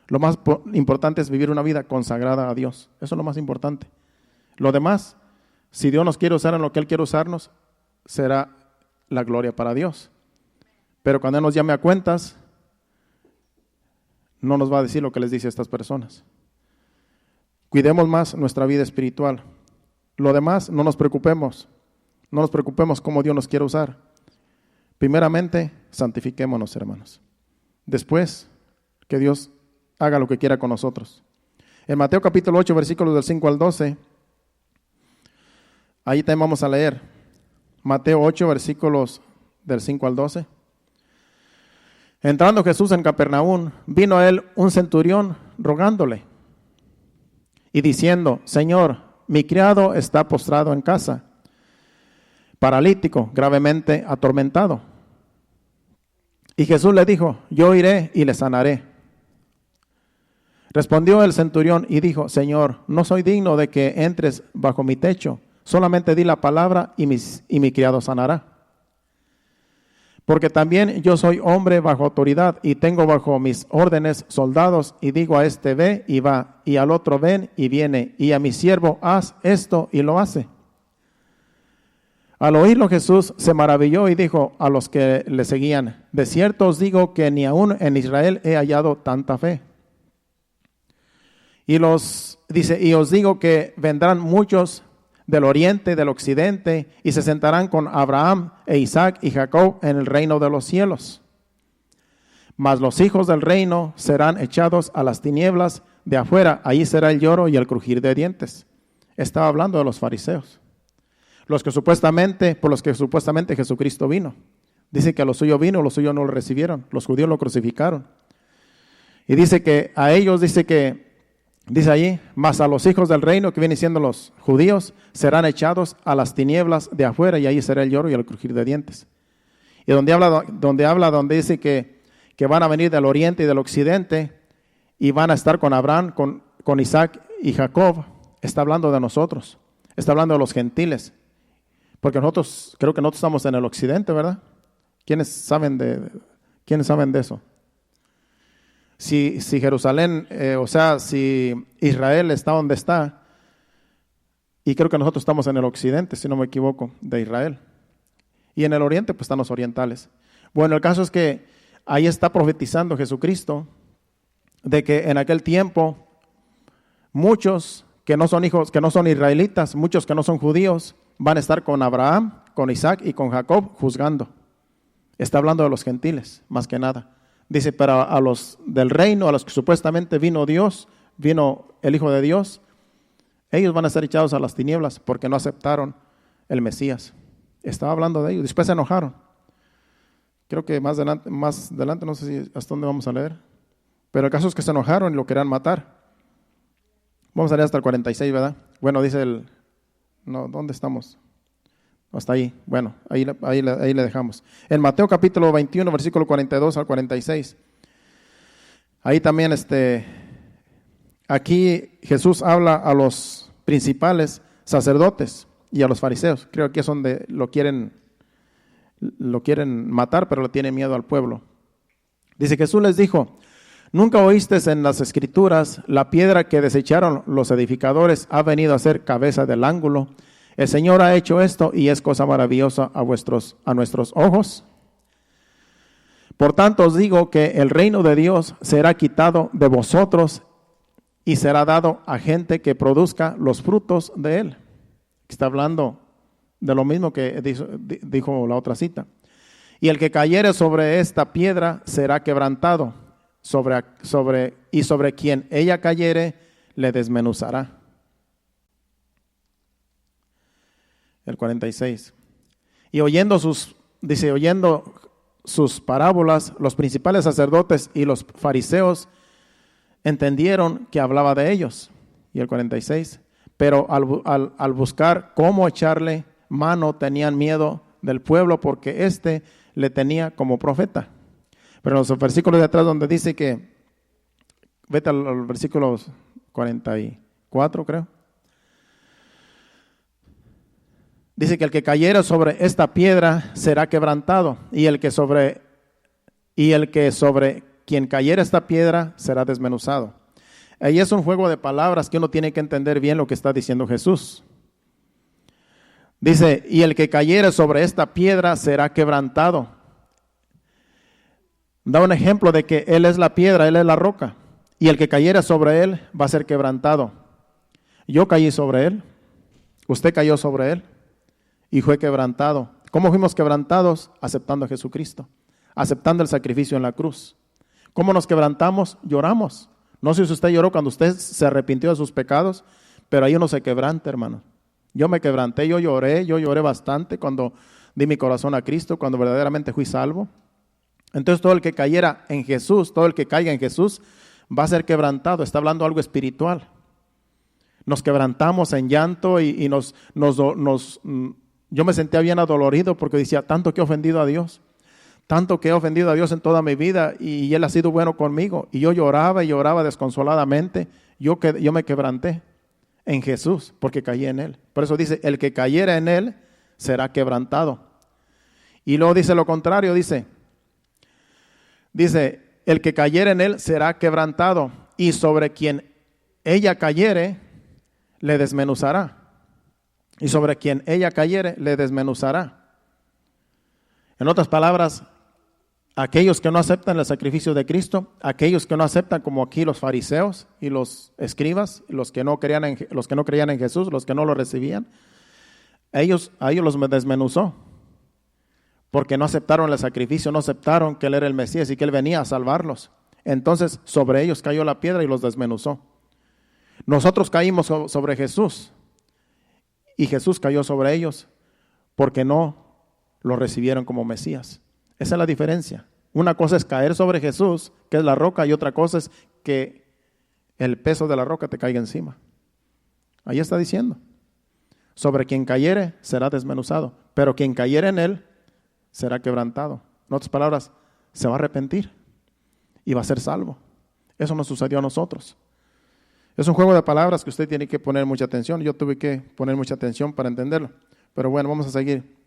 Lo más importante es vivir una vida consagrada a Dios. Eso es lo más importante. Lo demás, si Dios nos quiere usar en lo que Él quiere usarnos, será la gloria para Dios. Pero cuando Él nos llame a cuentas, no nos va a decir lo que les dice a estas personas. Cuidemos más nuestra vida espiritual. Lo demás, no nos preocupemos. No nos preocupemos cómo Dios nos quiere usar. Primeramente, santifiquémonos, hermanos. Después, que Dios haga lo que quiera con nosotros. En Mateo capítulo 8, versículos del 5 al 12, ahí también vamos a leer. Mateo 8, versículos del 5 al 12. Entrando Jesús en Capernaum, vino a él un centurión rogándole y diciendo, Señor, mi criado está postrado en casa, paralítico, gravemente atormentado. Y Jesús le dijo, yo iré y le sanaré. Respondió el centurión y dijo, Señor, no soy digno de que entres bajo mi techo, solamente di la palabra y mi criado sanará. Porque también yo soy hombre bajo autoridad y tengo bajo mis órdenes soldados y digo a este ve y va, y al otro ven y viene, y a mi siervo haz esto y lo hace. Al oírlo Jesús se maravilló y dijo a los que le seguían, de cierto os digo que ni aún en Israel he hallado tanta fe. Y os digo que vendrán muchos del oriente, del occidente, y se sentarán con Abraham e Isaac y Jacob en el reino de los cielos. Mas los hijos del reino serán echados a las tinieblas de afuera, allí será el lloro y el crujir de dientes. Estaba hablando de los fariseos, por los que supuestamente Jesucristo vino. Dice que a los suyos vino, los suyos no lo recibieron, los judíos lo crucificaron. Y dice que a ellos, dice allí, mas a los hijos del reino, que vienen siendo los judíos, serán echados a las tinieblas de afuera y ahí será el lloro y el crujir de dientes. Y donde dice que van a venir del oriente y del occidente y van a estar con Abraham, con Isaac y Jacob, está hablando de nosotros, está hablando de los gentiles. Porque creo que nosotros estamos en el occidente, ¿verdad? ¿Quiénes saben de eso? Si Jerusalén, si Israel está donde está, y creo que nosotros estamos en el occidente, si no me equivoco, de Israel. Y en el oriente, pues están los orientales. Bueno, el caso es que ahí está profetizando Jesucristo de que en aquel tiempo muchos que no son israelitas, muchos que no son judíos, van a estar con Abraham, con Isaac y con Jacob juzgando. Está hablando de los gentiles, más que nada. Dice, pero a los del reino, a los que supuestamente vino Dios, vino el Hijo de Dios, ellos van a ser echados a las tinieblas porque no aceptaron el Mesías. Estaba hablando de ellos. Después se enojaron. Creo que más adelante, no sé si hasta dónde vamos a leer. Pero el caso es que se enojaron y lo querían matar. Vamos a leer hasta el 46, ¿verdad? Bueno, dice no, ¿dónde estamos? Hasta ahí. Bueno, ahí le dejamos. En Mateo capítulo 21, versículo 42 al 46. Ahí también, aquí Jesús habla a los principales sacerdotes y a los fariseos. Creo que es donde lo quieren matar, pero le tiene miedo al pueblo. Dice, Jesús les dijo, ¿nunca oíste en las Escrituras, la piedra que desecharon los edificadores ha venido a ser cabeza del ángulo? El Señor ha hecho esto y es cosa maravillosa a nuestros ojos. Por tanto os digo que el reino de Dios será quitado de vosotros y será dado a gente que produzca los frutos de él. Está hablando de lo mismo que dijo la otra cita. Y el que cayere sobre esta piedra será quebrantado, y sobre quien ella cayere le desmenuzará. El 46. Y oyendo sus parábolas, los principales sacerdotes y los fariseos entendieron que hablaba de ellos. Y el 46. Pero al buscar cómo echarle mano, tenían miedo del pueblo porque le tenía como profeta. Pero en los versículos de atrás donde dice que, vete al versículo 44, creo. Dice que el que cayera sobre esta piedra será quebrantado, y el que sobre quien cayera esta piedra será desmenuzado. Ahí es un juego de palabras que uno tiene que entender bien lo que está diciendo Jesús. Dice, y el que cayere sobre esta piedra será quebrantado. Da un ejemplo de que Él es la piedra, Él es la roca, y el que cayere sobre Él va a ser quebrantado. Yo caí sobre Él, usted cayó sobre Él y fue quebrantado. ¿Cómo fuimos quebrantados? Aceptando a Jesucristo, aceptando el sacrificio en la cruz. ¿Cómo nos quebrantamos? Lloramos. No sé si usted lloró cuando usted se arrepintió de sus pecados, pero ahí uno se quebranta, hermano. Yo me quebranté, yo lloré bastante cuando di mi corazón a Cristo, cuando verdaderamente fui salvo. Entonces todo el que cayera en Jesús, todo el que caiga en Jesús va a ser quebrantado. Está hablando algo espiritual. Nos quebrantamos en llanto y yo me sentía bien adolorido porque decía, tanto que he ofendido a Dios. Tanto que he ofendido a Dios en toda mi vida y Él ha sido bueno conmigo. Y yo lloraba y lloraba desconsoladamente. Yo me quebranté en Jesús porque caí en Él. Por eso dice, el que cayera en Él será quebrantado. Y luego dice lo contrario, dice, el que cayera en Él será quebrantado y sobre quien ella cayere le desmenuzará. Y sobre quien ella cayere le desmenuzará. En otras palabras, aquellos que no aceptan el sacrificio de Cristo, aquellos que no aceptan, como aquí los fariseos y los escribas, los que no creían en Jesús, los que no lo recibían, a ellos los desmenuzó, porque no aceptaron el sacrificio, no aceptaron que Él era el Mesías y que Él venía a salvarlos. Entonces sobre ellos cayó la piedra y los desmenuzó. Nosotros caímos sobre Jesús y Jesús cayó sobre ellos porque no lo recibieron como Mesías. Esa es la diferencia. Una cosa es caer sobre Jesús, que es la roca, y otra cosa es que el peso de la roca te caiga encima. Ahí está diciendo, sobre quien cayere será desmenuzado, pero quien cayere en Él será quebrantado. En otras palabras, se va a arrepentir y va a ser salvo. Eso nos sucedió a nosotros. Es un juego de palabras que usted tiene que poner mucha atención. Yo tuve que poner mucha atención para entenderlo. Pero bueno, vamos a seguir.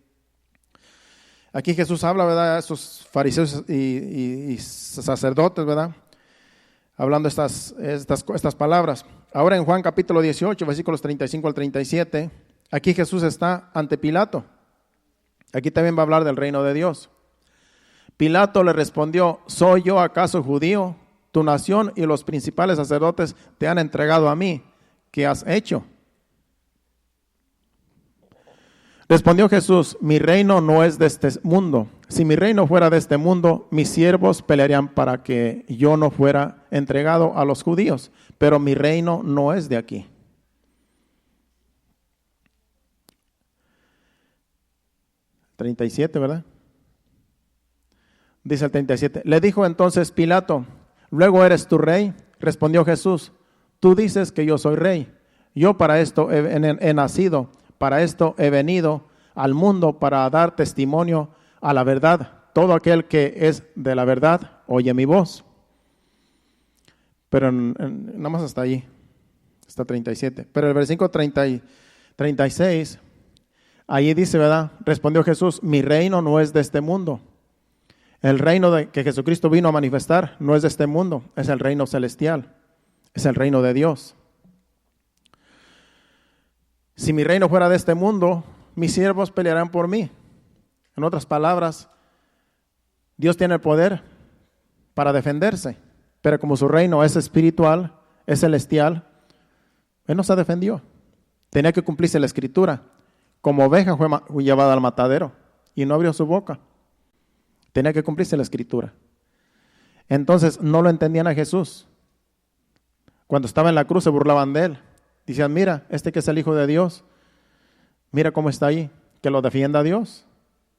Aquí Jesús habla, ¿verdad?, a estos fariseos y sacerdotes, ¿verdad?, hablando estas palabras. Ahora en Juan capítulo 18, versículos 35 al 37, aquí Jesús está ante Pilato. Aquí también va a hablar del reino de Dios. Pilato le respondió, ¿soy yo acaso judío? Tu nación y los principales sacerdotes te han entregado a mí. ¿Qué has hecho? Respondió Jesús, mi reino no es de este mundo. Si mi reino fuera de este mundo, mis siervos pelearían para que yo no fuera entregado a los judíos, pero mi reino no es de aquí. (37), ¿verdad? Dice el 37. Le dijo entonces Pilato, ¿luego eres tu rey? Respondió Jesús, tú dices que yo soy rey. Yo para esto he nacido, para esto he venido al mundo, para dar testimonio a la verdad. Todo aquel que es de la verdad oye mi voz. Pero nada más hasta allí, hasta 37. Pero el versículo 36, allí dice, ¿verdad? Respondió Jesús, mi reino no es de este mundo. El reino que Jesucristo vino a manifestar no es de este mundo, es el reino celestial, es el reino de Dios. Si mi reino fuera de este mundo, mis siervos pelearán por mí. En otras palabras, Dios tiene el poder para defenderse, pero como su reino es espiritual, es celestial, Él no se defendió. Tenía que cumplirse la escritura. Como oveja fue llevada al matadero y no abrió su boca. Tenía que cumplirse la escritura. Entonces no lo entendían a Jesús. Cuando estaba en la cruz se burlaban de Él. Decían, mira, este que es el Hijo de Dios, mira cómo está ahí, que lo defienda Dios.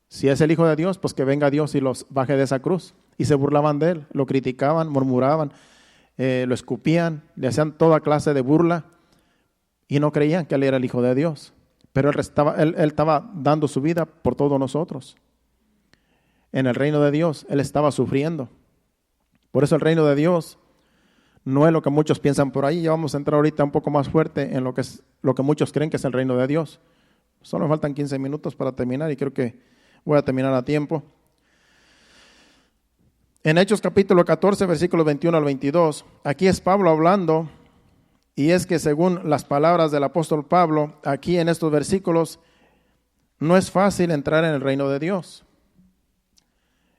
Si es el Hijo de Dios, pues que venga Dios y los baje de esa cruz. Y se burlaban de Él, lo criticaban, murmuraban, lo escupían, le hacían toda clase de burla y no creían que Él era el Hijo de Dios. Pero Él estaba dando su vida por todos nosotros. En el reino de Dios, Él estaba sufriendo. Por eso el reino de Dios no es lo que muchos piensan por ahí. Ya vamos a entrar ahorita un poco más fuerte en lo que muchos creen que es el reino de Dios. Solo me faltan 15 minutos para terminar y creo que voy a terminar a tiempo. En Hechos capítulo 14, versículos 21 al 22, aquí es Pablo hablando, y es que según las palabras del apóstol Pablo, aquí en estos versículos, no es fácil entrar en el reino de Dios.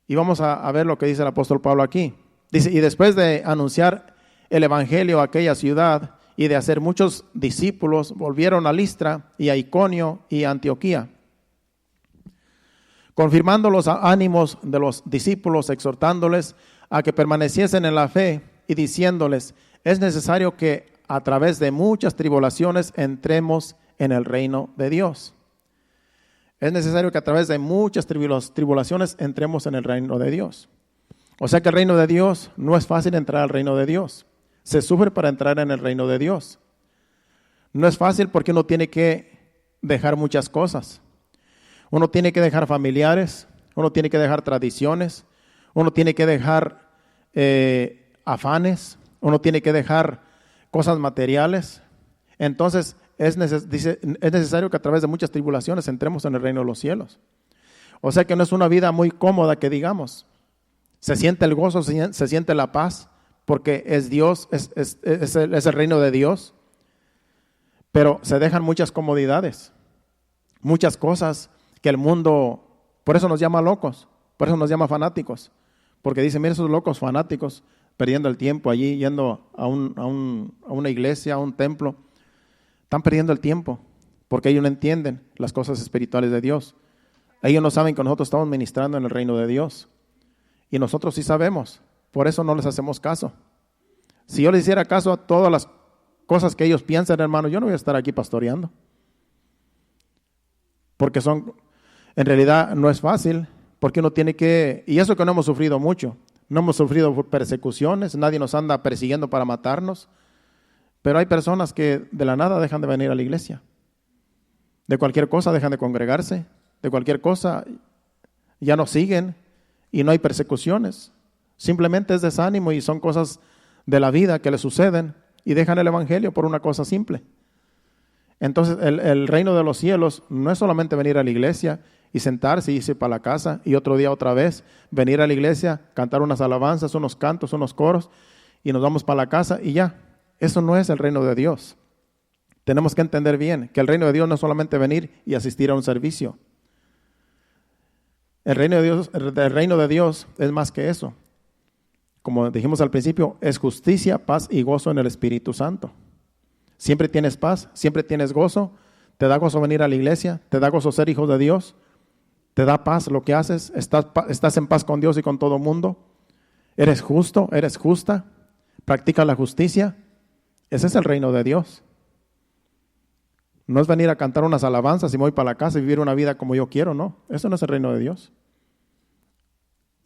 Y vamos a ver lo que dice el apóstol Pablo aquí. Dice, y después de anunciar el evangelio a aquella ciudad y de hacer muchos discípulos, volvieron a Listra y a Iconio y a Antioquía, confirmando los ánimos de los discípulos, exhortándoles a que permaneciesen en la fe y diciéndoles, es necesario que a través de muchas tribulaciones entremos en el reino de Dios. Es necesario que a través de muchas tribulaciones entremos en el reino de Dios. O sea que el reino de Dios no es fácil entrar al reino de Dios. Se sufre para entrar en el reino de Dios. No es fácil porque uno tiene que dejar muchas cosas. Uno tiene que dejar familiares, uno tiene que dejar tradiciones, uno tiene que dejar afanes, uno tiene que dejar cosas materiales. Entonces es necesario que a través de muchas tribulaciones entremos en el reino de los cielos. O sea que no es una vida muy cómoda que digamos. Se siente el gozo, se siente la paz, porque es Dios, es el reino de Dios. Pero se dejan muchas comodidades, muchas cosas que el mundo, por eso nos llama locos, por eso nos llama fanáticos. Porque dicen, mira esos locos fanáticos, perdiendo el tiempo allí, yendo a una iglesia, a un templo. Están perdiendo el tiempo, porque ellos no entienden las cosas espirituales de Dios. Ellos no saben que nosotros estamos ministrando en el reino de Dios. Y nosotros sí sabemos, por eso no les hacemos caso. Si yo les hiciera caso a todas las cosas que ellos piensan, hermano, yo no voy a estar aquí pastoreando. Porque en realidad no es fácil, porque uno tiene que, y eso que no hemos sufrido mucho, no hemos sufrido persecuciones, nadie nos anda persiguiendo para matarnos. Pero hay personas que de la nada dejan de venir a la iglesia. De cualquier cosa dejan de congregarse. De cualquier cosa ya no siguen y no hay persecuciones. Simplemente es desánimo y son cosas de la vida que les suceden y dejan el evangelio por una cosa simple. Entonces el reino de los cielos no es solamente venir a la iglesia y sentarse y irse para la casa y otro día otra vez venir a la iglesia, cantar unas alabanzas, unos cantos, unos coros y nos vamos para la casa y ya. Eso no es el reino de Dios. Tenemos que entender bien que el reino de Dios no es solamente venir y asistir a un servicio. El reino de Dios es más que eso. Como dijimos al principio, es justicia, paz y gozo en el Espíritu Santo. Siempre tienes paz, siempre tienes gozo, ¿Te da gozo venir a la iglesia? ¿Te da gozo ser hijo de Dios? ¿Te da paz lo que haces? ¿Estás en paz con Dios y con todo el mundo? ¿Eres justo? ¿Eres justa? ¿Practicas la justicia? Ese es el reino de Dios. No es venir a cantar unas alabanzas y me voy para la casa y vivir una vida como yo quiero, no. Eso no es el reino de Dios.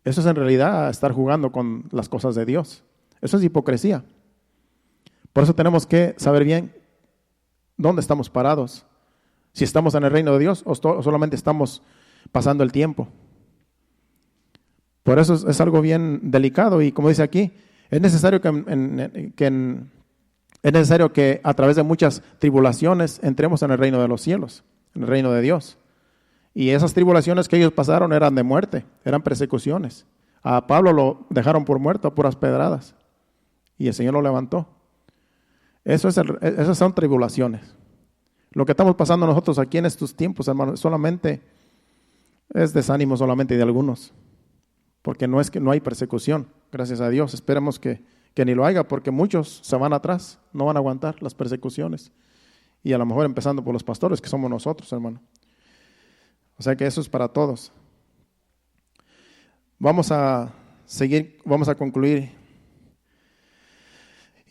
Eso es en realidad estar jugando con las cosas de Dios. Eso es hipocresía. Por eso tenemos que saber bien dónde estamos parados. Si estamos en el reino de Dios o solamente estamos pasando el tiempo. Por eso es algo bien delicado y como dice aquí, es necesario que a través de muchas tribulaciones entremos en el reino de los cielos, en el reino de Dios. Y esas tribulaciones que ellos pasaron eran de muerte, eran persecuciones. A Pablo lo dejaron por muerto a puras pedradas y el Señor lo levantó. Esas son tribulaciones. Lo que estamos pasando nosotros aquí en estos tiempos, hermanos, solamente es desánimo solamente de algunos. Porque no es que no hay persecución, gracias a Dios. Esperemos que ni lo haya, porque muchos se van atrás, no van a aguantar las persecuciones. Y a lo mejor empezando por los pastores, que somos nosotros, hermano. O sea que eso es para todos. Vamos a seguir, vamos a concluir.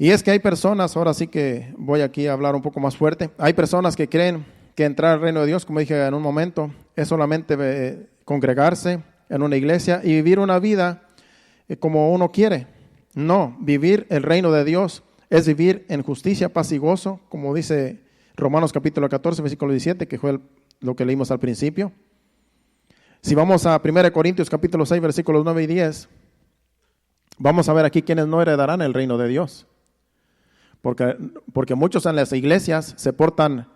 Y es que hay personas, ahora sí que voy aquí a hablar un poco más fuerte, hay personas que creen que entrar al reino de Dios, como dije en un momento, es solamente congregarse en una iglesia y vivir una vida como uno quiere. No, vivir el reino de Dios es vivir en justicia, paz y gozo, como dice Romanos capítulo 14, versículo 17, que fue lo que leímos al principio. Si vamos a 1 Corintios capítulo 6, versículos 9 y 10, vamos a ver aquí quienes no heredarán el reino de Dios. Porque muchos en las iglesias se portan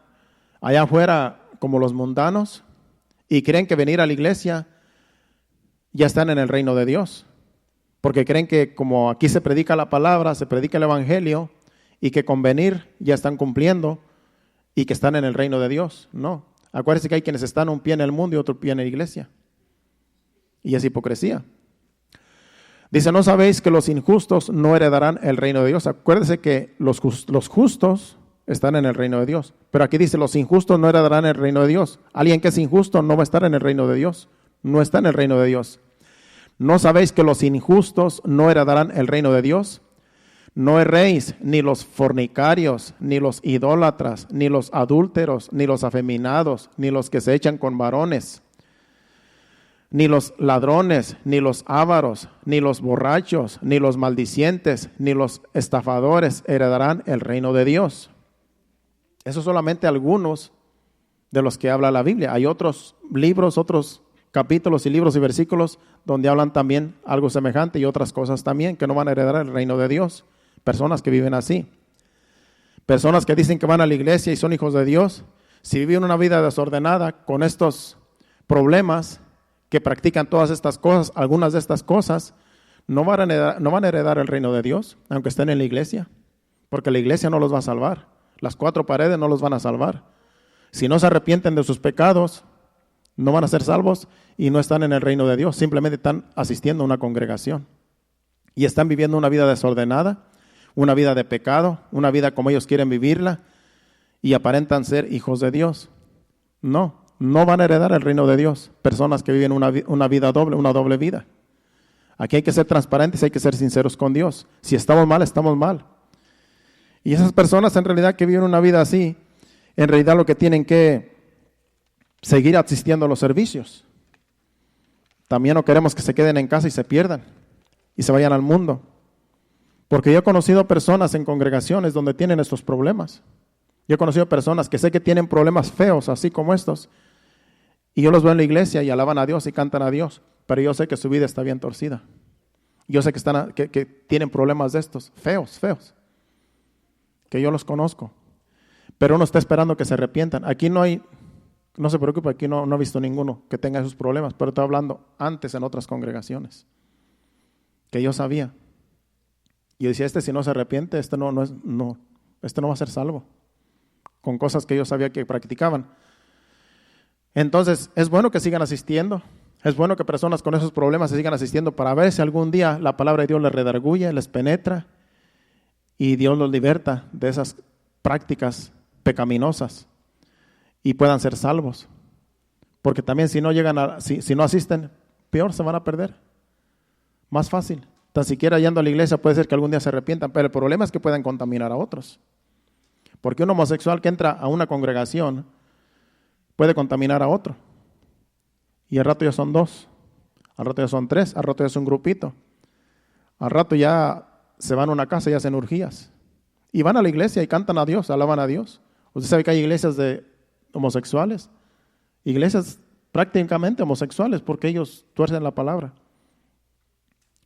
allá afuera como los mundanos y creen que venir a la iglesia ya están en el reino de Dios. Porque creen que como aquí se predica la palabra, se predica el evangelio y que con venir ya están cumpliendo y que están en el reino de Dios. No, acuérdense que hay quienes están un pie en el mundo y otro pie en la iglesia. Y es hipocresía. Dice, ¿no sabéis que los injustos no heredarán el reino de Dios? Acuérdense que los justos están en el reino de Dios. Pero aquí dice, los injustos no heredarán el reino de Dios. Alguien que es injusto no va a estar en el reino de Dios. No está en el reino de Dios. ¿No sabéis que los injustos no heredarán el reino de Dios? No erréis, ni los fornicarios, ni los idólatras, ni los adúlteros, ni los afeminados, ni los que se echan con varones, ni los ladrones, ni los ávaros, ni los borrachos, ni los maldicientes, ni los estafadores heredarán el reino de Dios. Eso solamente algunos de los que habla la Biblia. Hay otros libros, otros capítulos y libros y versículos donde hablan también algo semejante y otras cosas también que no van a heredar el reino de Dios. Personas que viven así. Personas que dicen que van a la iglesia y son hijos de Dios. Si viven una vida desordenada con estos problemas, que practican todas estas cosas, algunas de estas cosas, no van a heredar el reino de Dios, aunque estén en la iglesia. Porque la iglesia no los va a salvar. Las cuatro paredes no los van a salvar. Si no se arrepienten de sus pecados, no van a ser salvos y no están en el reino de Dios. Simplemente están asistiendo a una congregación. Y están viviendo una vida desordenada, una vida de pecado, una vida como ellos quieren vivirla y aparentan ser hijos de Dios. No van a heredar el reino de Dios. Personas que viven una vida doble, una doble vida. Aquí hay que ser transparentes, hay que ser sinceros con Dios. Si estamos mal, estamos mal. Y esas personas en realidad que viven una vida así, en realidad lo que tienen que seguir asistiendo a los servicios. También no queremos que se queden en casa y se pierdan y se vayan al mundo. Porque yo he conocido personas en congregaciones donde tienen estos problemas. Yo he conocido personas que sé que tienen problemas feos, así como estos. Y yo los veo en la iglesia y alaban a Dios y cantan a Dios. Pero yo sé que su vida está bien torcida. Yo sé que tienen problemas de estos, feos. Que yo los conozco. Pero uno está esperando que se arrepientan. Aquí no se preocupe, aquí no he visto ninguno que tenga esos problemas. Pero estoy hablando antes en otras congregaciones. Que yo sabía. Y yo decía, si no se arrepiente, este no va a ser salvo. Con cosas que yo sabía que practicaban. Entonces, es bueno que sigan asistiendo. Es bueno que personas con esos problemas se sigan asistiendo para ver si algún día la palabra de Dios les redarguye, les penetra y Dios los liberta de esas prácticas pecaminosas. y puedan ser salvos. Porque también si no llegan si no asisten, peor se van a perder. Más fácil. Tan siquiera yendo a la iglesia puede ser que algún día se arrepientan, pero el problema es que pueden contaminar a otros. Porque un homosexual que entra a una congregación puede contaminar a otro. Y al rato ya son 2, al rato ya son 3, al rato ya es un grupito. Al rato ya se van a una casa y hacen orgías. Y van a la iglesia y cantan a Dios, alaban a Dios. Usted sabe que hay iglesias de homosexuales, iglesias prácticamente homosexuales, porque ellos tuercen la palabra.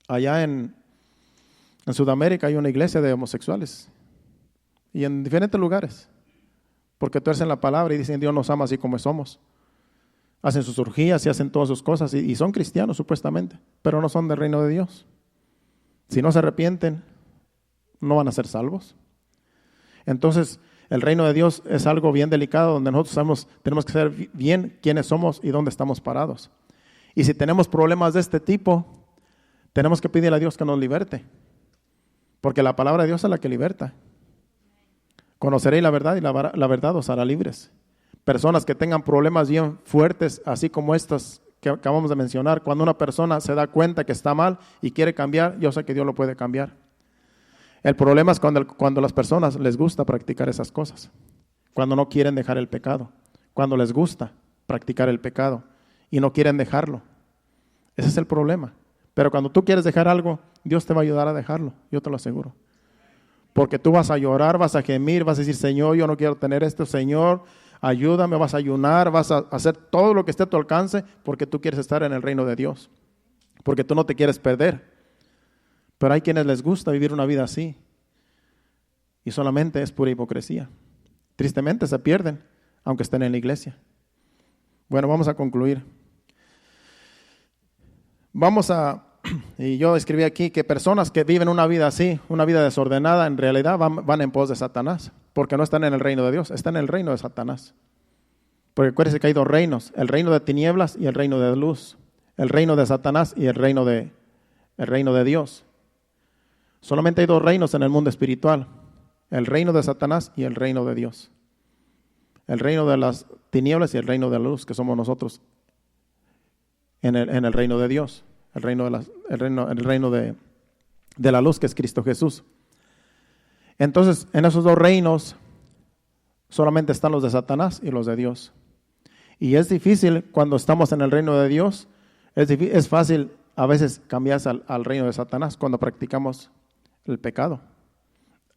Allá en Sudamérica hay una iglesia de homosexuales y en diferentes lugares, porque tuercen la palabra y dicen Dios nos ama así como somos. Hacen sus orgías y hacen todas sus cosas y son cristianos supuestamente, pero no son del reino de Dios. Si no se arrepienten, no van a ser salvos. Entonces, el reino de Dios es algo bien delicado donde nosotros tenemos que saber bien quiénes somos y dónde estamos parados. Y si tenemos problemas de este tipo, tenemos que pedirle a Dios que nos liberte, porque la palabra de Dios es la que liberta. Conoceréis la verdad y la verdad os hará libres. Personas que tengan problemas bien fuertes, así como estas que acabamos de mencionar, cuando una persona se da cuenta que está mal y quiere cambiar, yo sé que Dios lo puede cambiar. El problema es cuando a las personas les gusta practicar esas cosas, cuando no quieren dejar el pecado, cuando les gusta practicar el pecado y no quieren dejarlo. Ese es el problema. Pero cuando tú quieres dejar algo, Dios te va a ayudar a dejarlo, yo te lo aseguro. Porque tú vas a llorar, vas a gemir, vas a decir, Señor, yo no quiero tener esto, Señor, ayúdame, vas a ayunar, vas a hacer todo lo que esté a tu alcance, porque tú quieres estar en el reino de Dios, porque tú no te quieres perder. Pero hay quienes les gusta vivir una vida así, y solamente es pura hipocresía. Tristemente se pierden, aunque estén en la iglesia. Bueno, vamos a concluir. Y yo escribí aquí que personas que viven una vida así, una vida desordenada, en realidad van en pos de Satanás, porque no están en el reino de Dios, están en el reino de Satanás. Porque acuérdense que hay 2 reinos, el reino de tinieblas y el reino de luz, el reino de Satanás y el reino de Dios. Solamente hay 2 reinos en el mundo espiritual, el reino de Satanás y el reino de Dios. El reino de las tinieblas y el reino de la luz, que somos nosotros en el reino de Dios. El reino de la luz, que es Cristo Jesús. Entonces, en esos 2 reinos solamente están los de Satanás y los de Dios. Y es difícil cuando estamos en el reino de Dios, es fácil a veces cambiarse al reino de Satanás cuando practicamos el pecado.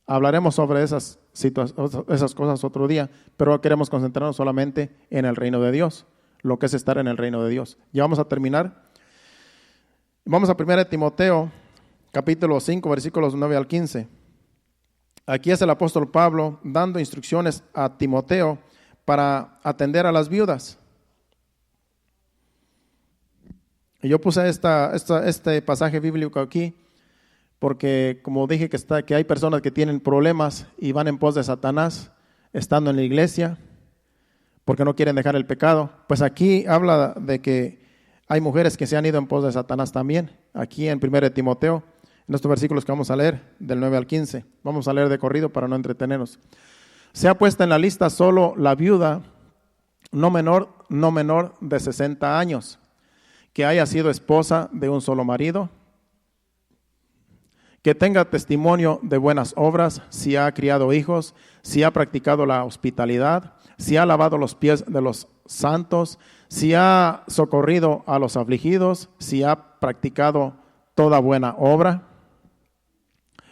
Hablaremos sobre esas cosas otro día, pero queremos concentrarnos solamente en el reino de Dios, lo que es estar en el reino de Dios. Ya vamos a terminar. Vamos a 1 Timoteo, capítulo 5, versículos 9 al 15. Aquí es el apóstol Pablo dando instrucciones a Timoteo para atender a las viudas. Y yo puse este pasaje bíblico aquí porque, como dije, que hay personas que tienen problemas y van en pos de Satanás estando en la iglesia porque no quieren dejar el pecado. Pues aquí habla de que hay mujeres que se han ido en pos de Satanás también. Aquí en 1 Timoteo, en estos versículos que vamos a leer, del 9 al 15. Vamos a leer de corrido para no entretenernos. Sea puesta en la lista solo la viuda no menor de 60 años, que haya sido esposa de un solo marido, que tenga testimonio de buenas obras, si ha criado hijos, si ha practicado la hospitalidad, si ha lavado los pies de los santos, si ha socorrido a los afligidos, si ha practicado toda buena obra.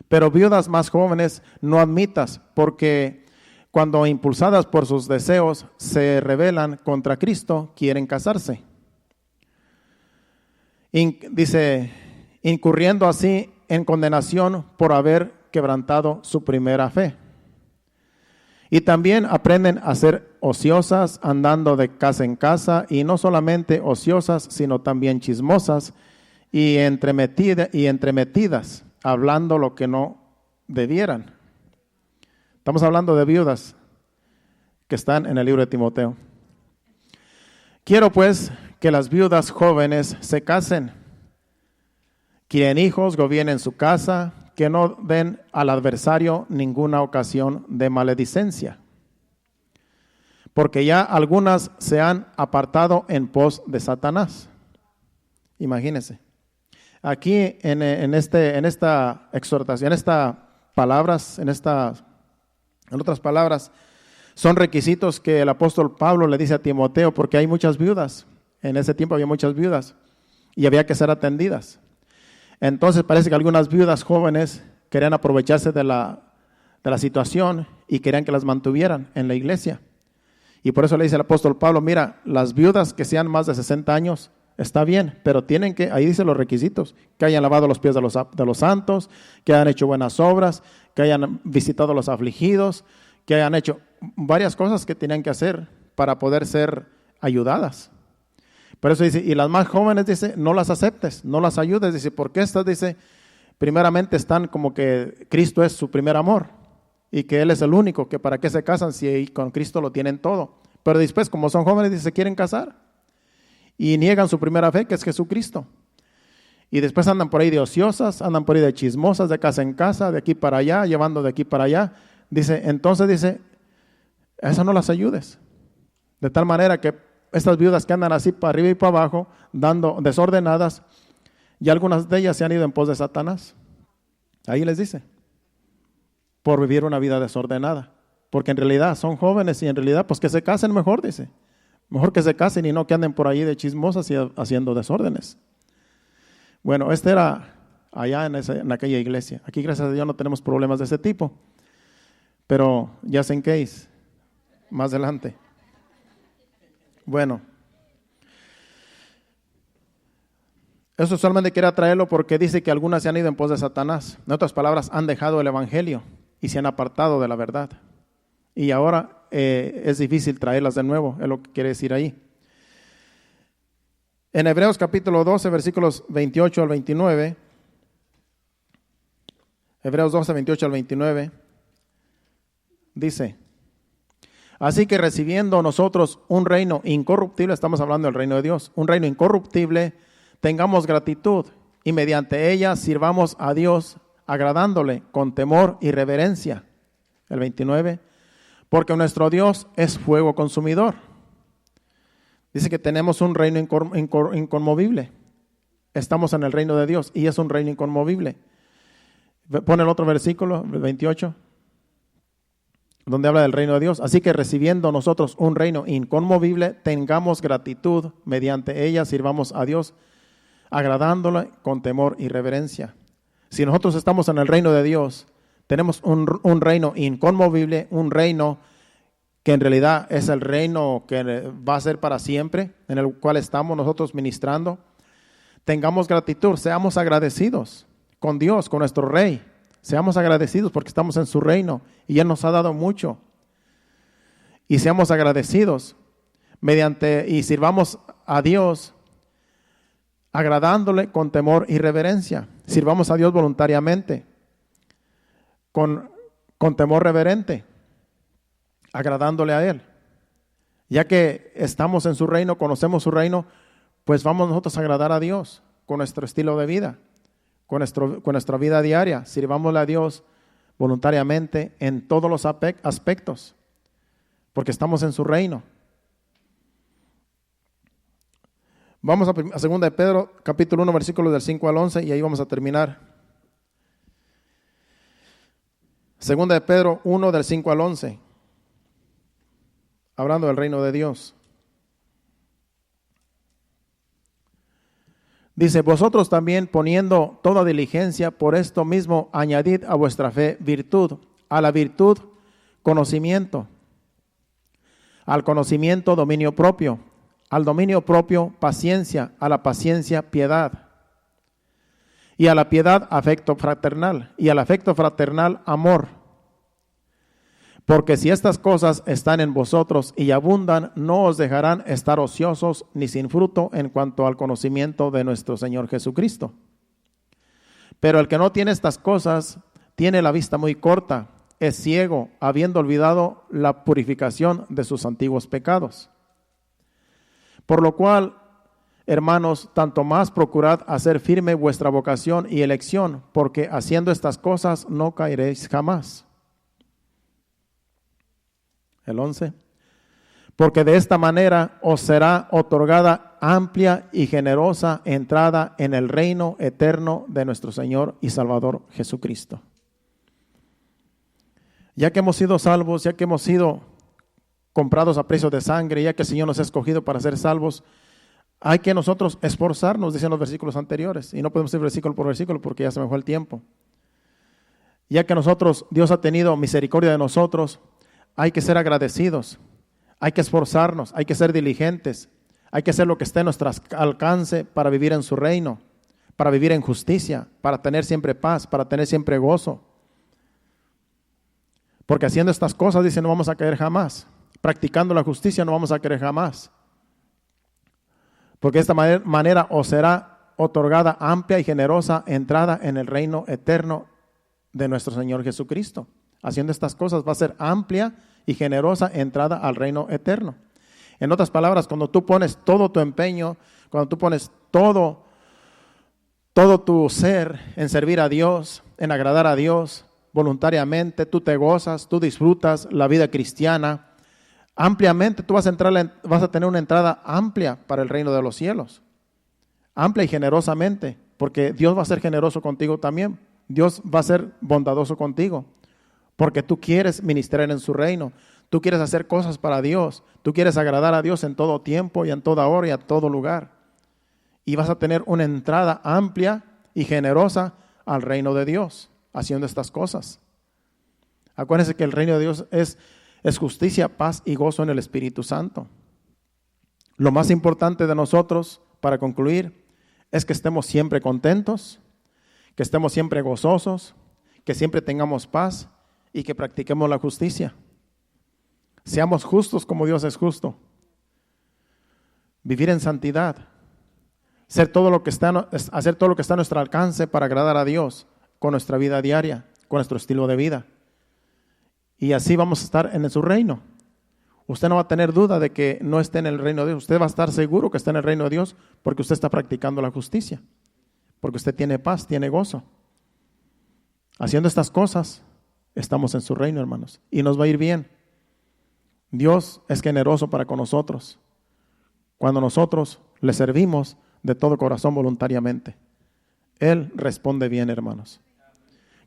Pero viudas más jóvenes no admitas, porque cuando impulsadas por sus deseos se rebelan contra Cristo, quieren casarse. Dice, incurriendo así en condenación por haber quebrantado su primera fe. Y también aprenden a ser ociosas, andando de casa en casa, y no solamente ociosas, sino también chismosas y entremetidas, hablando lo que no debieran. Estamos hablando de viudas que están en el libro de Timoteo. Quiero pues que las viudas jóvenes se casen, críen hijos, gobiernen su casa, que no den al adversario ninguna ocasión de maledicencia. porque ya algunas se han apartado en pos de Satanás. Imagínense. Aquí en esta exhortación, en otras palabras, son requisitos que el apóstol Pablo le dice a Timoteo, porque hay muchas viudas. En ese tiempo había muchas viudas y había que ser atendidas. Entonces parece que algunas viudas jóvenes querían aprovecharse de la situación y querían que las mantuvieran en la iglesia. Y por eso le dice el apóstol Pablo, mira, las viudas que sean más de 60 años, está bien, pero tienen que, ahí dice los requisitos, que hayan lavado los pies de los santos, que hayan hecho buenas obras, que hayan visitado a los afligidos, que hayan hecho varias cosas que tenían que hacer para poder ser ayudadas. Por eso dice, y las más jóvenes, dice, no las aceptes, no las ayudes, dice, porque estas, dice, primeramente están como que Cristo es su primer amor y que Él es el único, que para qué se casan si con Cristo lo tienen todo. Pero después, como son jóvenes, dice, se quieren casar y niegan su primera fe, que es Jesucristo. Y después andan por ahí de ociosas, andan por ahí de chismosas, de casa en casa, de aquí para allá, llevando de aquí para allá. Dice, entonces dice, a esas no las ayudes. De tal manera que estas viudas que andan así para arriba y para abajo, dando desordenadas, y algunas de ellas se han ido en pos de Satanás. Ahí les dice, por vivir una vida desordenada. Porque en realidad son jóvenes y en realidad pues que se casen mejor, dice. Mejor que se casen y no que anden por ahí de chismosas y haciendo desórdenes. Bueno, este era allá en aquella iglesia. Aquí gracias a Dios no tenemos problemas de ese tipo. Pero ya en case, más adelante. Bueno, eso solamente quería traerlo porque dice que algunas se han ido en pos de Satanás. En otras palabras, han dejado el evangelio y se han apartado de la verdad. Y ahora es difícil traerlas de nuevo, es lo que quiere decir ahí. En Hebreos capítulo 12, versículos 28 al 29, Hebreos 12, 28 al 29, dice, así que recibiendo nosotros un reino incorruptible, estamos hablando del reino de Dios, un reino incorruptible, tengamos gratitud y mediante ella sirvamos a Dios agradándole con temor y reverencia. El 29, porque nuestro Dios es fuego consumidor. Dice que tenemos un reino inconmovible. Estamos en el reino de Dios y es un reino inconmovible. Pone el otro versículo, el 28, donde habla del reino de Dios. Así que recibiendo nosotros un reino inconmovible, tengamos gratitud, mediante ella sirvamos a Dios, agradándole con temor y reverencia. Si nosotros estamos en el reino de Dios, tenemos un reino inconmovible, un reino que en realidad es el reino que va a ser para siempre, en el cual estamos nosotros ministrando. Tengamos gratitud, seamos agradecidos con Dios, con nuestro Rey. Seamos agradecidos porque estamos en su reino y Él nos ha dado mucho. Y seamos agradecidos y sirvamos a Dios agradándole con temor y reverencia. Sirvamos a Dios voluntariamente, con temor reverente, agradándole a Él. Ya que estamos en su reino, conocemos su reino, pues vamos nosotros a agradar a Dios con nuestro estilo de vida, con nuestra vida diaria. Sirvámosle a Dios voluntariamente en todos los aspectos, porque estamos en su reino. Vamos a 2 de Pedro, capítulo 1, versículos del 5 al 11, y ahí vamos a terminar. 2 de Pedro 1, del 5 al 11, hablando del reino de Dios. Dice, vosotros también poniendo toda diligencia, por esto mismo añadid a vuestra fe virtud, a la virtud conocimiento, al conocimiento dominio propio, al dominio propio paciencia, a la paciencia piedad, y a la piedad afecto fraternal, y al afecto fraternal amor. Porque si estas cosas están en vosotros y abundan, no os dejarán estar ociosos ni sin fruto en cuanto al conocimiento de nuestro Señor Jesucristo. Pero el que no tiene estas cosas tiene la vista muy corta, es ciego, habiendo olvidado la purificación de sus antiguos pecados. Por lo cual, hermanos, tanto más procurad hacer firme vuestra vocación y elección, porque haciendo estas cosas no caeréis jamás. El 11. porque de esta manera os será otorgada amplia y generosa entrada en el reino eterno de nuestro Señor y Salvador Jesucristo. Ya que hemos sido salvos, ya que hemos sido comprados a precio de sangre, ya que el Señor nos ha escogido para ser salvos, hay que nosotros esforzarnos, dicen los versículos anteriores, y no podemos ir versículo por versículo porque ya se me fue el tiempo. Ya que Dios ha tenido misericordia de nosotros, hay que ser agradecidos, hay que esforzarnos, hay que ser diligentes, hay que hacer lo que esté en nuestro alcance para vivir en su reino, para vivir en justicia, para tener siempre paz, para tener siempre gozo. Porque haciendo estas cosas, dice, no vamos a caer jamás. Practicando la justicia no vamos a caer jamás. Porque de esta manera os será otorgada amplia y generosa entrada en el reino eterno de nuestro Señor Jesucristo. Haciendo estas cosas va a ser amplia y generosa entrada al reino eterno. En otras palabras, cuando tú pones todo tu empeño, cuando tú pones todo tu ser en servir a Dios, en agradar a Dios, voluntariamente, tú te gozas, tú disfrutas la vida cristiana, ampliamente tú vas a tener una entrada amplia para el reino de los cielos, amplia y generosamente, porque Dios va a ser generoso contigo también, Dios va a ser bondadoso contigo, porque tú quieres ministrar en su reino, tú quieres hacer cosas para Dios, tú quieres agradar a Dios en todo tiempo y en toda hora y a todo lugar, y vas a tener una entrada amplia y generosa al reino de Dios, haciendo estas cosas. Acuérdense que el reino de Dios es justicia, paz y gozo en el Espíritu Santo. Lo más importante de nosotros, para concluir, es que estemos siempre contentos, que estemos siempre gozosos, que siempre tengamos paz y que practiquemos la justicia. Seamos justos como Dios es justo. Vivir en santidad. Hacer todo lo que está a nuestro alcance para agradar a Dios con nuestra vida diaria, con nuestro estilo de vida. Y así vamos a estar en su reino. Usted no va a tener duda de que no esté en el reino de Dios. Usted va a estar seguro que está en el reino de Dios porque usted está practicando la justicia. Porque usted tiene paz, tiene gozo. Haciendo estas cosas, estamos en su reino, hermanos. Y nos va a ir bien. Dios es generoso para con nosotros. Cuando nosotros le servimos de todo corazón voluntariamente. Él responde bien, hermanos.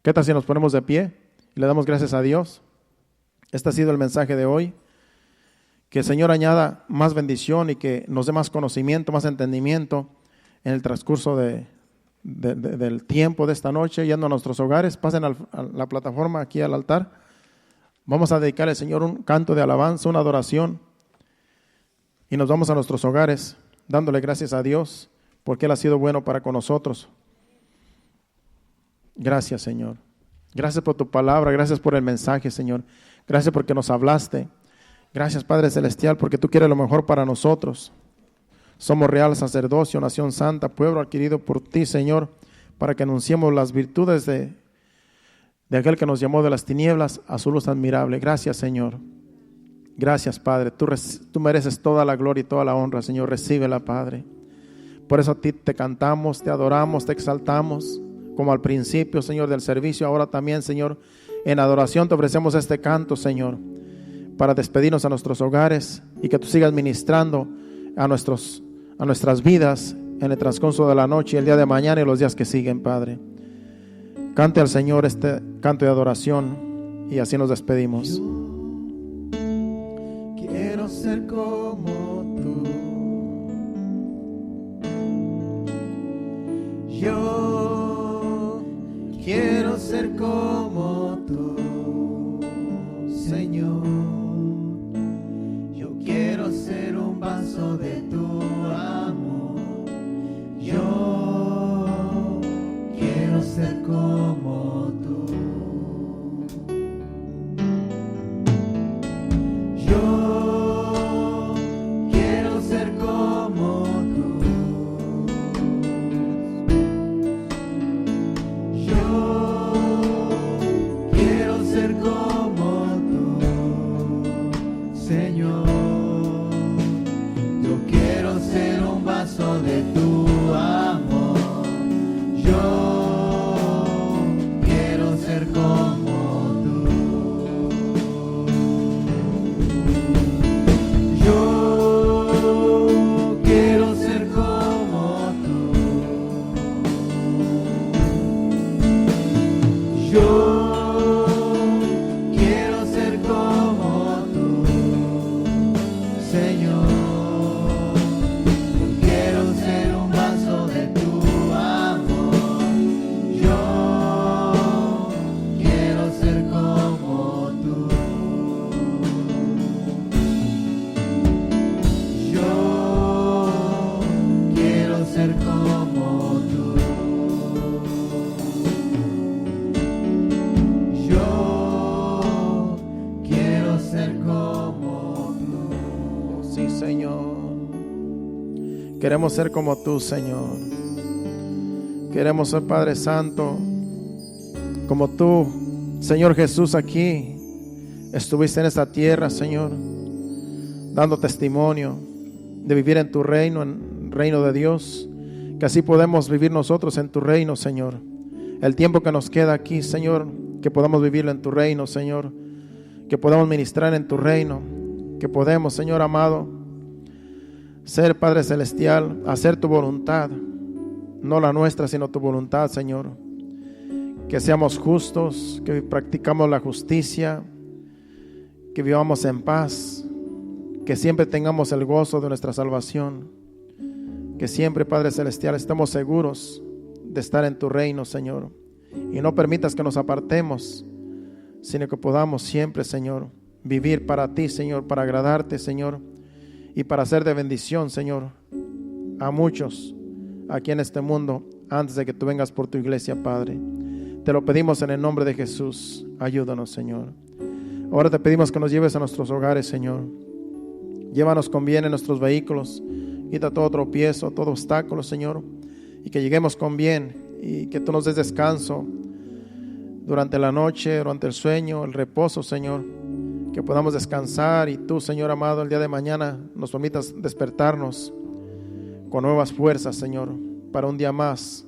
¿Qué tal si nos ponemos de pie y le damos gracias a Dios? Este ha sido el mensaje de hoy. Que el Señor añada más bendición y que nos dé más conocimiento, más entendimiento en el transcurso del tiempo de esta noche, yendo a nuestros hogares. Pasen a la plataforma, aquí al altar. Vamos a dedicar al Señor un canto de alabanza, una adoración. Y nos vamos a nuestros hogares dándole gracias a Dios porque Él ha sido bueno para con nosotros. Gracias, Señor. Gracias por tu palabra, gracias por el mensaje, Señor. Gracias porque nos hablaste. Gracias, Padre Celestial, porque tú quieres lo mejor para nosotros. Somos real sacerdocio, nación santa, pueblo adquirido por ti, Señor, para que anunciemos las virtudes de aquel que nos llamó de las tinieblas a su luz admirable. Gracias, Señor. Gracias, Padre. Tú mereces toda la gloria y toda la honra, Señor. Recíbela, Padre. Por eso a ti te cantamos, te adoramos, te exaltamos, como al principio, Señor, del servicio. Ahora también, Señor, en adoración te ofrecemos este canto, Señor, para despedirnos a nuestros hogares y que tú sigas ministrando a nuestras vidas en el transcurso de la noche, el día de mañana y los días que siguen, Padre. Cante al Señor este canto de adoración y así nos despedimos. Quiero ser como tú. Yo quiero ser como tú, Señor. Yo quiero ser un vaso de tu amor. Yo quiero ser como tú. Yo quiero ser como tú. Yo quiero ser como tú, Señor. Yo quiero ser un vaso de tu amor. Yo quiero Yo quiero ser como tú, Señor. Quiero ser un vaso de tu amor. Yo quiero ser como tú. Yo quiero ser como tú. Yo quiero ser como tú. Sí, Señor. Queremos ser como tú, Señor. Queremos ser, Padre Santo, como tú, Señor Jesús, aquí estuviste en esta tierra, Señor, dando testimonio de vivir en tu reino, en el reino de Dios, que así podemos vivir nosotros en tu reino, Señor. El tiempo que nos queda aquí, Señor, que podamos vivirlo en tu reino, Señor, que podamos ministrar en tu reino, que podemos, Señor amado, ser, Padre Celestial, hacer tu voluntad, no la nuestra, sino tu voluntad, Señor. Que seamos justos, que practicamos la justicia, que vivamos en paz, que siempre tengamos el gozo de nuestra salvación, que siempre, Padre Celestial, estemos seguros de estar en tu reino, Señor, y no permitas que nos apartemos, sino que podamos siempre, Señor, vivir para ti, Señor, para agradarte, Señor, y para ser de bendición, Señor, a muchos aquí en este mundo, antes de que tú vengas por tu iglesia, Padre. Te lo pedimos en el nombre de Jesús. Ayúdanos, Señor. Ahora te pedimos que nos lleves a nuestros hogares, Señor. Llévanos con bien en nuestros vehículos. Quita todo tropiezo, todo obstáculo, Señor, y que lleguemos con bien y que tú nos des descanso durante la noche, durante el sueño, el reposo, Señor, que podamos descansar y tú, Señor amado, el día de mañana nos permitas despertarnos con nuevas fuerzas, Señor, para un día más,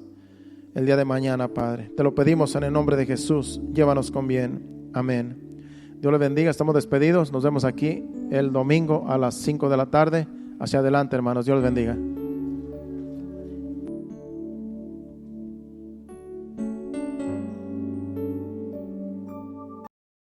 el día de mañana, Padre. Te lo pedimos en el nombre de Jesús. Llévanos con bien. Amén. Dios les bendiga. Estamos despedidos. Nos vemos aquí el domingo a las 5 de la tarde. Hacia adelante, hermanos. Dios les bendiga.